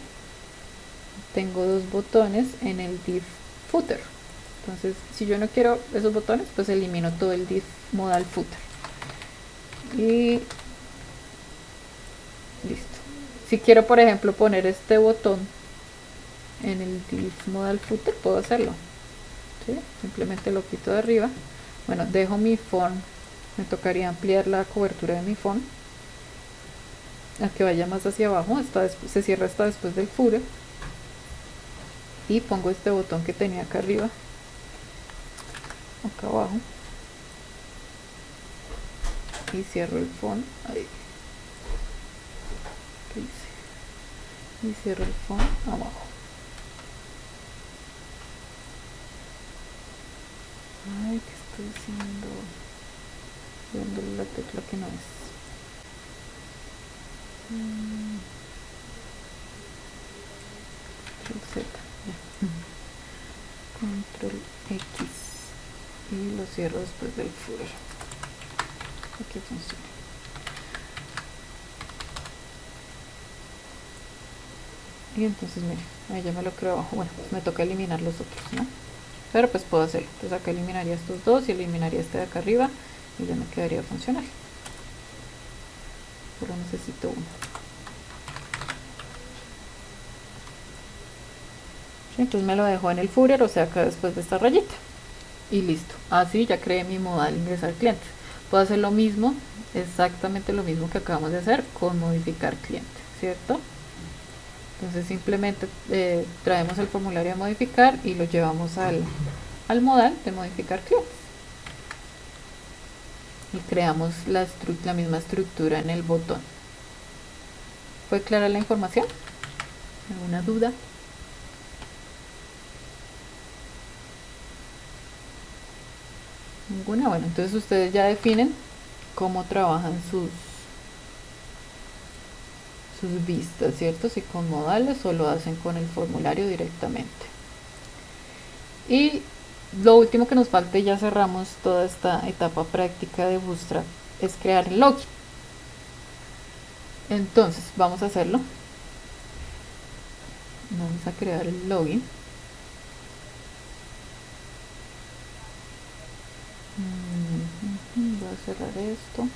tengo dos botones en el div footer. Entonces si yo no quiero esos botones, pues elimino todo el div modal footer y listo. Si quiero, por ejemplo, poner este botón en el div modal footer, puedo hacerlo, ¿sí? Simplemente lo quito de arriba. Bueno, dejo mi font, me tocaría ampliar la cobertura de mi font a que vaya más hacia abajo, se cierra hasta después del footer, y pongo este botón que tenía acá arriba, acá abajo, y cierro el font ahí. ¿Qué hice? Y cierro el font abajo. Ay, ¿qué estoy haciendo? Dándole la tecla que no es. Control Z, ya. Control X, y lo cierro después del footer. Aquí funciona. Y entonces mire, ahí ya me lo creo abajo. Bueno, pues me toca eliminar los otros, ¿no? Pero pues puedo hacerlo. Entonces acá eliminaría estos dos y eliminaría este de acá arriba, y ya me quedaría funcional. Pero necesito uno. ¿Sí? Entonces me lo dejo en el footer, o sea, acá después de esta rayita. Y listo. Así ya creé mi modal ingresar clientes. Puedo hacer lo mismo, exactamente lo mismo que acabamos de hacer con modificar cliente, ¿cierto? Entonces simplemente traemos el formulario de modificar y lo llevamos al modal de modificar clientes. Y creamos la misma estructura en el botón. ¿Fue clara la información? ¿Alguna duda? ¿Ninguna? Bueno, entonces ustedes ya definen cómo trabajan sus vistas, ¿cierto? Si con modales o lo hacen con el formulario directamente. Y lo último que nos falta, y ya cerramos toda esta etapa práctica de Bootstrap, es crear el login. Entonces vamos a hacerlo. Vamos a crear el login. Voy a cerrar esto.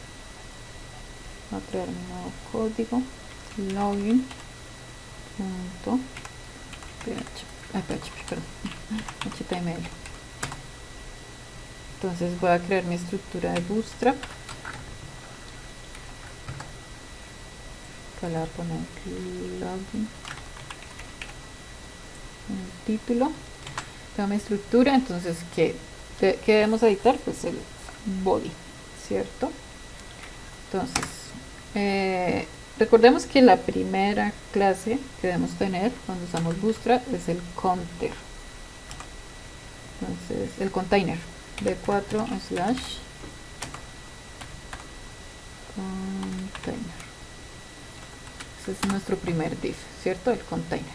Voy a crear mi nuevo código. Login. HTML. Entonces voy a crear mi estructura de Bootstrap. Acá le voy a poner login en el título. Tengo mi estructura. Entonces ¿qué debemos editar? Pues el body, ¿cierto? Entonces recordemos que la primera clase que debemos tener cuando usamos Bootstrap es el counter. Entonces el container b4 slash container. Ese es nuestro primer div, ¿cierto? El container.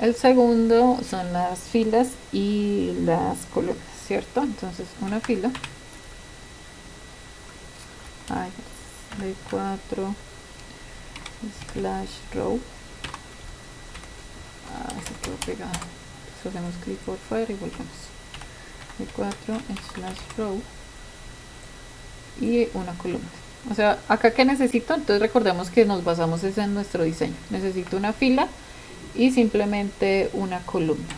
El segundo son las filas y las columnas, ¿cierto? Entonces una fila, b4 slash row, se quedó pegado. Entonces hacemos clic por fuera y volvemos. b4 slash row y una columna. O sea, acá que necesito, entonces recordemos que nos basamos en nuestro diseño. Necesito una fila y simplemente una columna,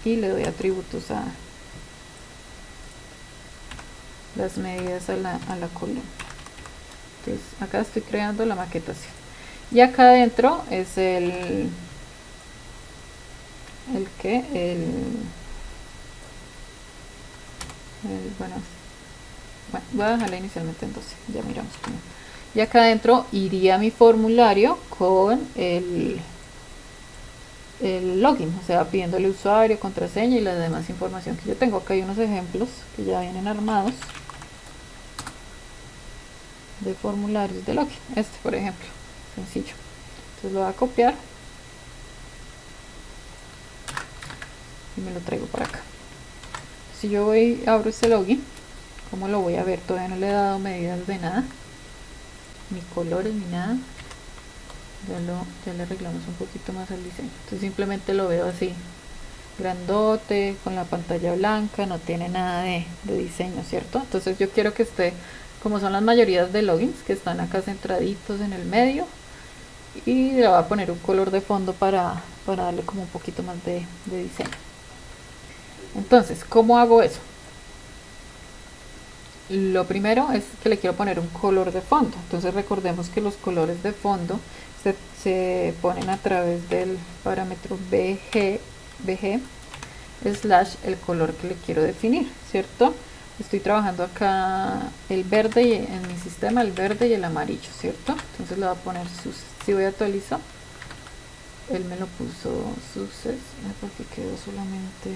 y le doy atributos a las medidas a la columna. Entonces acá estoy creando la maquetación, y acá adentro es bueno, voy a dejarla inicialmente en 12, ya miramos cómo. Y acá adentro iría mi formulario con el login, o sea, pidiéndole usuario, contraseña y la demás información que yo tengo. Acá hay unos ejemplos que ya vienen armados de formularios de login. Este, por ejemplo, sencillo. Entonces lo voy a copiar y me lo traigo para acá. Si yo voy, abro este login, ¿cómo lo voy a ver? Todavía no le he dado medidas de nada, ni colores ni nada. Ya le arreglamos un poquito más al diseño. Entonces simplemente lo veo así, grandote, con la pantalla blanca, no tiene nada de diseño, ¿cierto? Entonces yo quiero que esté como son las mayorías de logins, que están acá centraditos en el medio, y le voy a poner un color de fondo para darle como un poquito más de diseño. Entonces, ¿cómo hago eso? Lo primero es que le quiero poner un color de fondo. Entonces recordemos que los colores de fondo se ponen a través del parámetro BG slash el color que le quiero definir, ¿cierto? Estoy trabajando acá el verde y en mi sistema el verde y el amarillo, ¿cierto? Entonces le voy a poner si voy a actualizar, él me lo puso success, porque quedó solamente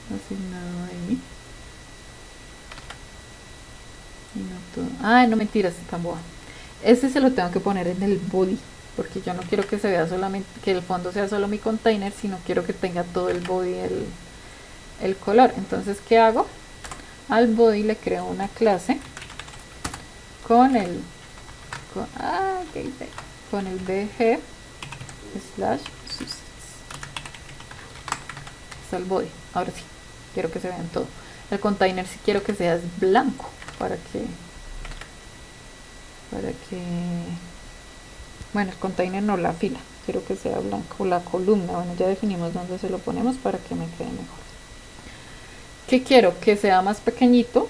asignado ahí. Y no todo. Ah, no, mentiras, tan boba. Ese se lo tengo que poner en el body, porque yo no quiero que se vea solamente, que el fondo sea solo mi container, sino quiero que tenga todo el body el color. Entonces, ¿qué hago? Al body le creo una clase con el bg slash success. Está el body. Ahora sí, quiero que se vean todo. El container sí quiero que sea blanco para que bueno, el container no, la fila quiero que sea blanco, la columna, bueno, ya definimos dónde se lo ponemos para que me quede mejor. ¿Qué quiero? Que sea más pequeñito,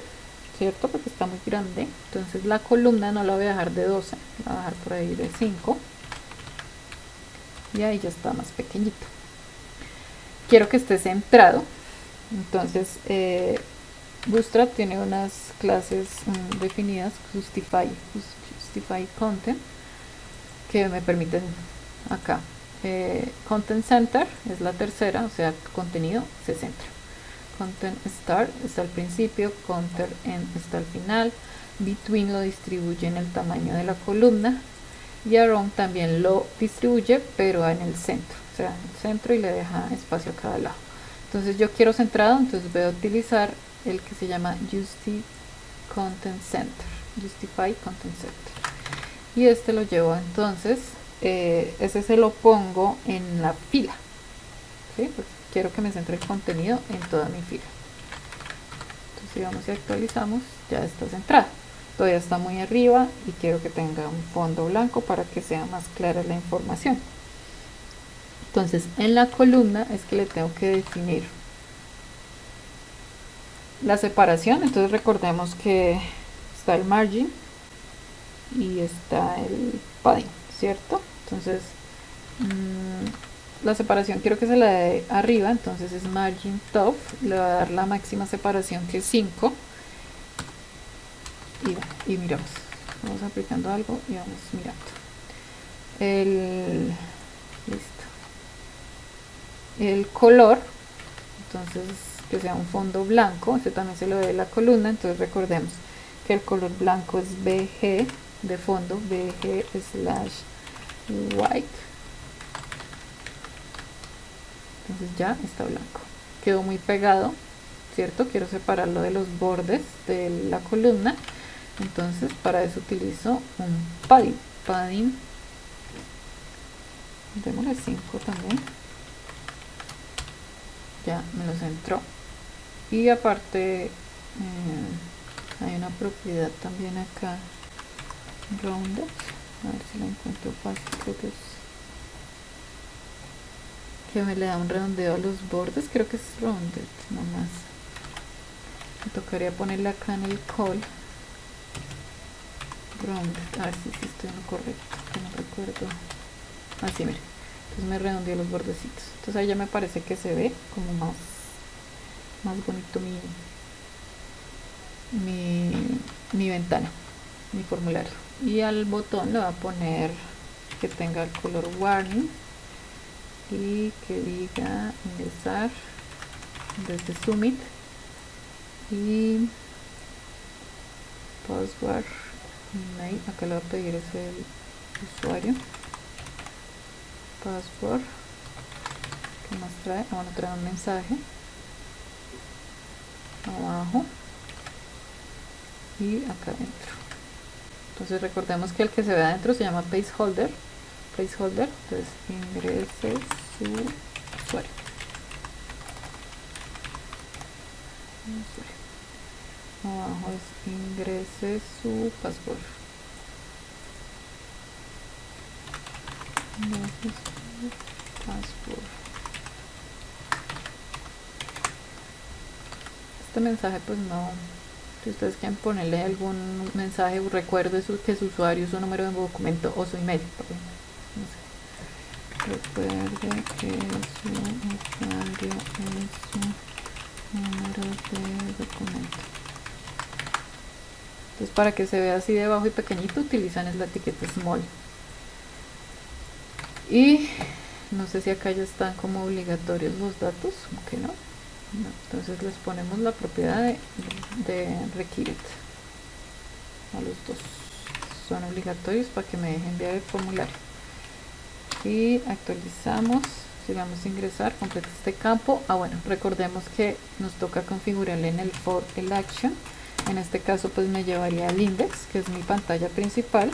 ¿cierto? Porque está muy grande. Entonces la columna no la voy a dejar de 12, la voy a dejar por ahí de 5, y ahí ya está más pequeñito. Quiero que esté centrado, entonces Bootstrap tiene unas clases definidas, justify content, que me permiten acá. Content center es la tercera, o sea, contenido se centra. Content start está al principio, content end está al final, between lo distribuye en el tamaño de la columna, y around también lo distribuye pero en el centro, o sea, en el centro, y le deja espacio a cada lado. Entonces yo quiero centrado, entonces voy a utilizar el que se llama Justify Content Center, y este lo llevo entonces, ese se lo pongo en la fila, ¿sí? Porque quiero que me centre el contenido en toda mi fila. Entonces si vamos y actualizamos, ya está centrado. Todavía está muy arriba y quiero que tenga un fondo blanco para que sea más clara la información. Entonces en la columna es que le tengo que definir la separación. Entonces recordemos que está el margin y está el padding, ¿cierto? Entonces la separación quiero que se la dé arriba, entonces es margin top, le va a dar la máxima separación que es 5, y miramos, vamos aplicando algo y vamos mirando listo, el color, entonces que sea un fondo blanco, este también se lo dé la columna. Entonces recordemos que el color blanco es BG de fondo, BG slash white. Entonces ya está blanco, quedó muy pegado, ¿cierto? Quiero separarlo de los bordes de la columna, entonces para eso utilizo un padding, démosle 5 también, ya me lo centró. Y aparte hay una propiedad también acá, rounded, a ver si la encuentro fácil, creo que es que me le da un redondeo a los bordes, creo que es rounded nomás. Me tocaría ponerle acá en el call rounded, a ver si estoy en lo correcto, que no recuerdo. Así, mire, entonces me redondeó los bordecitos, entonces ahí ya me parece que se ve como más bonito mi ventana, mi formulario. Y al botón le voy a poner que tenga el color warning y que diga ingresar desde Summit y password email. Acá le voy a pedir ese usuario, password, ¿Qué más trae? Bueno, trae un mensaje abajo y acá adentro. Entonces recordemos que el que se ve adentro se llama placeholder. Entonces ingrese su usuario. Abajo es ingrese su password. Este mensaje pues no, si ustedes quieren ponerle algún mensaje, recuerde que su usuario, su número de documento o su email, no sé. Recuerde que su usuario es su número de documento. Entonces para que se vea así debajo y pequeñito utilizan es la etiqueta small. Y no sé si acá ya están como obligatorios los datos, aunque no. Entonces les ponemos la propiedad de required a los dos, son obligatorios para que me dejen enviar el formulario. Y actualizamos, si vamos a ingresar, completa este campo. Bueno, recordemos que nos toca configurarle en el for el action. En este caso pues me llevaría al index, que es mi pantalla principal,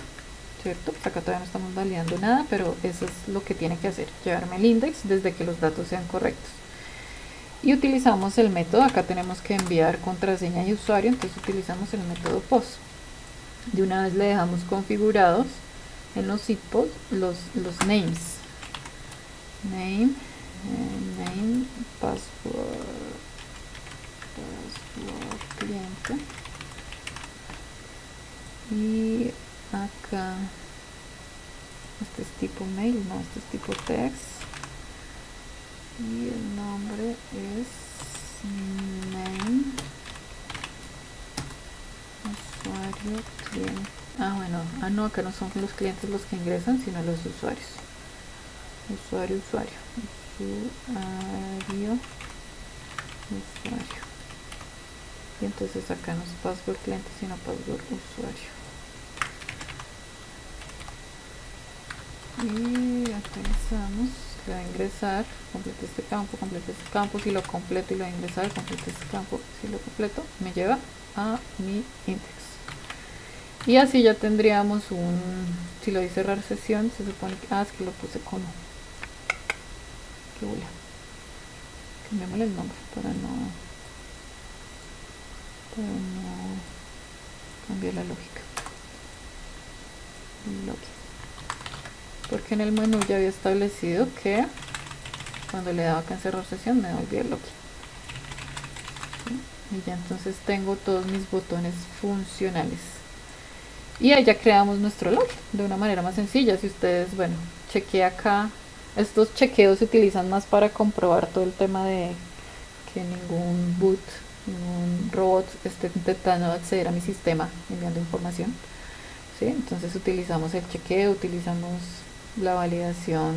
¿cierto? Acá todavía no estamos validando nada, pero eso es lo que tiene que hacer, llevarme el index desde que los datos sean correctos. Y utilizamos el método, acá tenemos que enviar contraseña y usuario, entonces utilizamos el método post. De una vez le dejamos configurados en los zipos los names. Name, password cliente. Y acá, este es tipo mail, no, este es tipo text. Y el nombre es name, usuario, cliente. Bueno, no, acá no son los clientes los que ingresan, sino los usuarios. Usuario. Y entonces acá no es password cliente, sino password usuario. Y actualizamos. Le voy a ingresar, complete este campo, si lo completo y lo voy a ingresar, complete este campo, si lo completo, me lleva a mi index. Y así ya tendríamos si lo di cerrar sesión, se supone que, es que lo puse como, qué bola, cambiémosle el nombre para no cambiar la lógica. Login. Porque en el menú ya había establecido que cuando le daba acá en cerrar sesión me devolvía el login. ¿Sí? Y ya entonces tengo todos mis botones funcionales. Y ahí ya creamos nuestro login de una manera más sencilla. Si ustedes, bueno, chequeé acá, estos chequeos se utilizan más para comprobar todo el tema de que ningún boot, ningún robot esté intentando acceder a mi sistema enviando información. ¿Sí? Entonces utilizamos el chequeo, utilizamos la validación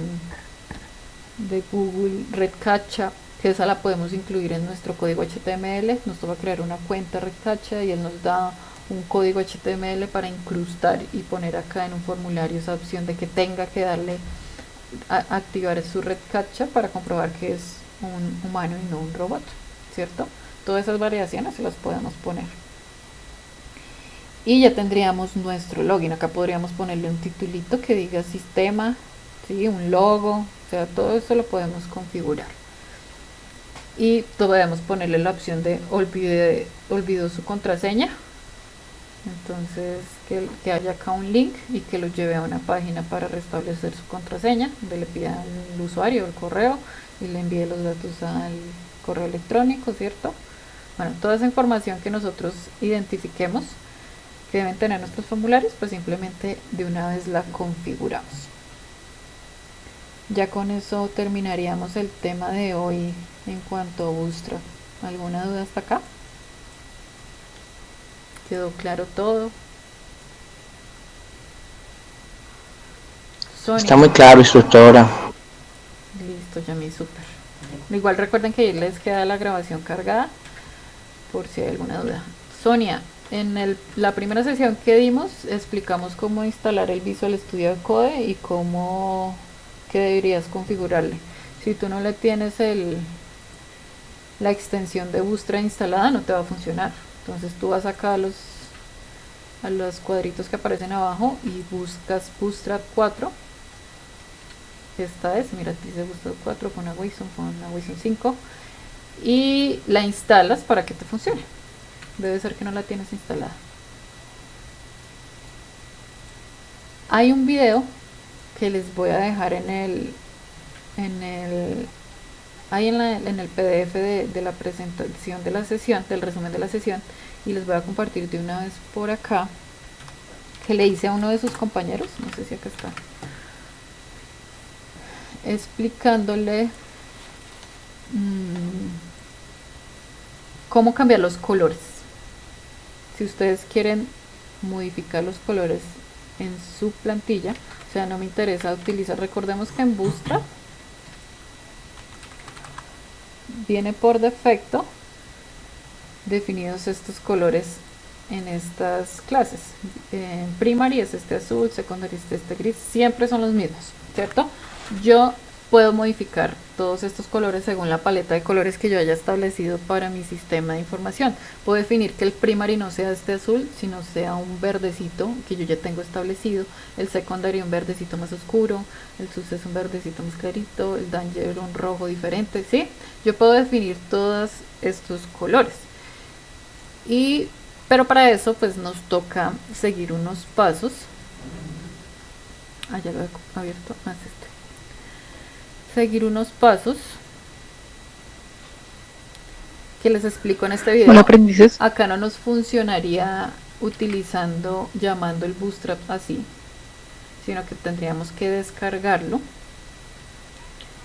de Google Red Cacha, que esa la podemos incluir en nuestro código HTML. Nos toca crear una cuenta Red Cacha y él nos da un código HTML para incrustar y poner acá en un formulario esa opción de que tenga que darle a activar su Red Cacha para comprobar que es un humano y no un robot, ¿cierto? Todas esas variaciones se las podemos poner. Y ya tendríamos nuestro login. Acá podríamos ponerle un titulito que diga sistema, ¿sí? Un logo, o sea, todo eso lo podemos configurar. Y podemos ponerle la opción de olvidó su contraseña. Entonces que haya acá un link y que lo lleve a una página para restablecer su contraseña, donde le pida al usuario el correo y le envíe los datos al correo electrónico, ¿cierto? Bueno, toda esa información que nosotros identifiquemos que deben tener nuestros formularios, pues simplemente de una vez la configuramos. Ya con eso terminaríamos el tema de hoy en cuanto a Bootstrap. ¿Alguna duda hasta acá? ¿Quedó claro todo? Sonia. Está muy claro, instructora. Listo, Yami, súper. Igual recuerden que ahí les queda la grabación cargada por si hay alguna duda. Sonia, en la primera sesión que dimos explicamos cómo instalar el Visual Studio Code y qué deberías configurarle. Si tú no le tienes la extensión de Bootstrap instalada, no te va a funcionar. Entonces tú vas acá a los cuadritos que aparecen abajo y buscas Bootstrap 4. Esta es, mira, dice Bootstrap 4, pon una WSON 5 y la instalas para que te funcione. Debe ser que no la tienes instalada. Hay un video que les voy a dejar en el PDF de la presentación de la sesión, del resumen de la sesión, y les voy a compartir de una vez por acá, que le hice a uno de sus compañeros, no sé si acá está, explicándole cómo cambiar los colores. Si ustedes quieren modificar los colores en su plantilla, o sea, no me interesa utilizar, recordemos que en Bootstrap viene por defecto definidos estos colores en estas clases. En primary es este azul, secondary es este gris, siempre son los mismos, ¿cierto? Yo puedo modificar todos estos colores según la paleta de colores que yo haya establecido para mi sistema de información. Puedo definir que el primary no sea este azul, sino sea un verdecito que yo ya tengo establecido, el secondary un verdecito más oscuro, el success un verdecito más clarito, el danger un rojo diferente, ¿sí? Yo puedo definir todos estos colores. Pero para eso pues nos toca seguir unos pasos. Ya lo he abierto, seguir unos pasos que les explico en este video. Hola, aprendices. Acá no nos funcionaría llamando el Bootstrap así, sino que tendríamos que descargarlo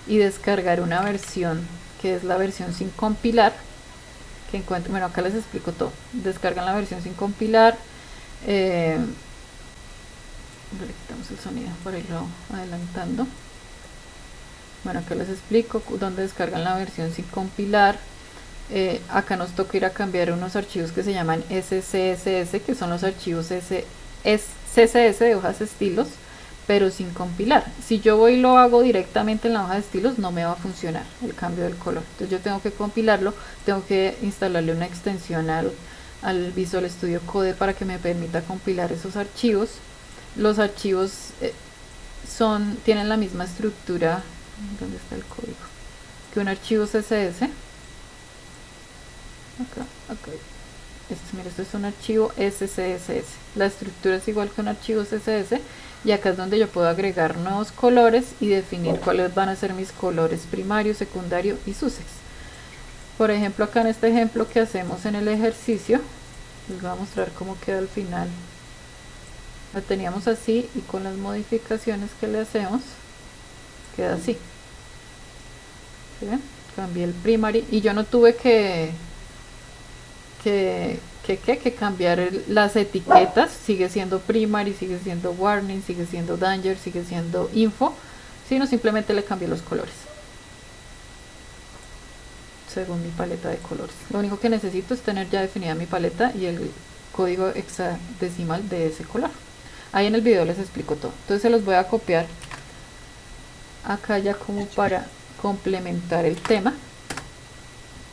y descargar una versión que es la versión sin compilar, que encuentro, bueno, acá les explico todo. Descargan la versión sin compilar, le quitamos el sonido por ahí, lo adelantando. Bueno, acá les explico dónde descargan la versión sin compilar. Acá nos toca ir a cambiar unos archivos que se llaman SCSS, que son los archivos CSS de hojas de estilos, pero sin compilar. Si yo voy y lo hago directamente en la hoja de estilos, no me va a funcionar el cambio del color. Entonces yo tengo que compilarlo, tengo que instalarle una extensión al Visual Studio Code para que me permita compilar esos archivos. Los archivos tienen la misma estructura. ¿Dónde está el código? Que un archivo CSS. Acá. Esto es un archivo SCSS. La estructura es igual que un archivo CSS. Y acá es donde yo puedo agregar nuevos colores y definir cuáles van a ser mis colores primario, secundario y success. Por ejemplo, acá en este ejemplo que hacemos en el ejercicio, les voy a mostrar cómo queda al final. La teníamos así y con las modificaciones que le hacemos queda así. ¿Sí ven? Cambié el primary y yo no tuve que cambiar las etiquetas. Sigue siendo primary, sigue siendo warning, sigue siendo danger, sigue siendo info, sino simplemente le cambié los colores según mi paleta de colores. Lo único que necesito es tener ya definida mi paleta y el código hexadecimal de ese color. Ahí en el video les explico todo. Entonces se los voy a copiar acá ya como para complementar el tema,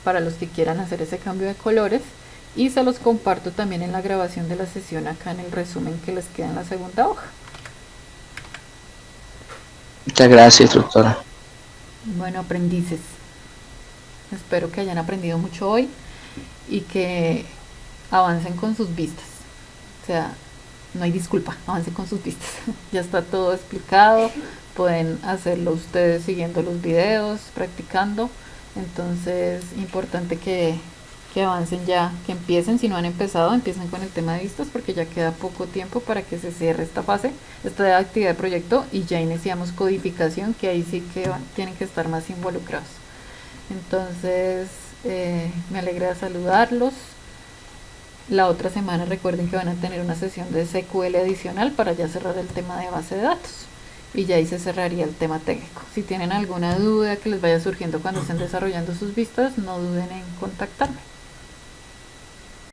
para los que quieran hacer ese cambio de colores, y se los comparto también en la grabación de la sesión acá en el resumen que les queda en la segunda hoja. Muchas gracias, instructora. Bueno, aprendices, espero que hayan aprendido mucho hoy y que avancen con sus vistas. O sea, no hay disculpa, avancen con sus vistas. Ya está todo explicado, pueden hacerlo ustedes siguiendo los videos, practicando. Entonces, importante que avancen ya, que empiecen, si no han empezado, empiecen con el tema de vistas, porque ya queda poco tiempo para que se cierre esta fase, esta actividad de proyecto, y ya iniciamos codificación, que ahí sí que tienen que estar más involucrados. Entonces, me alegra saludarlos. La otra semana recuerden que van a tener una sesión de SQL adicional para ya cerrar el tema de base de datos, y ya ahí se cerraría el tema técnico. Si tienen alguna duda que les vaya surgiendo cuando estén desarrollando sus vistas, no duden en contactarme.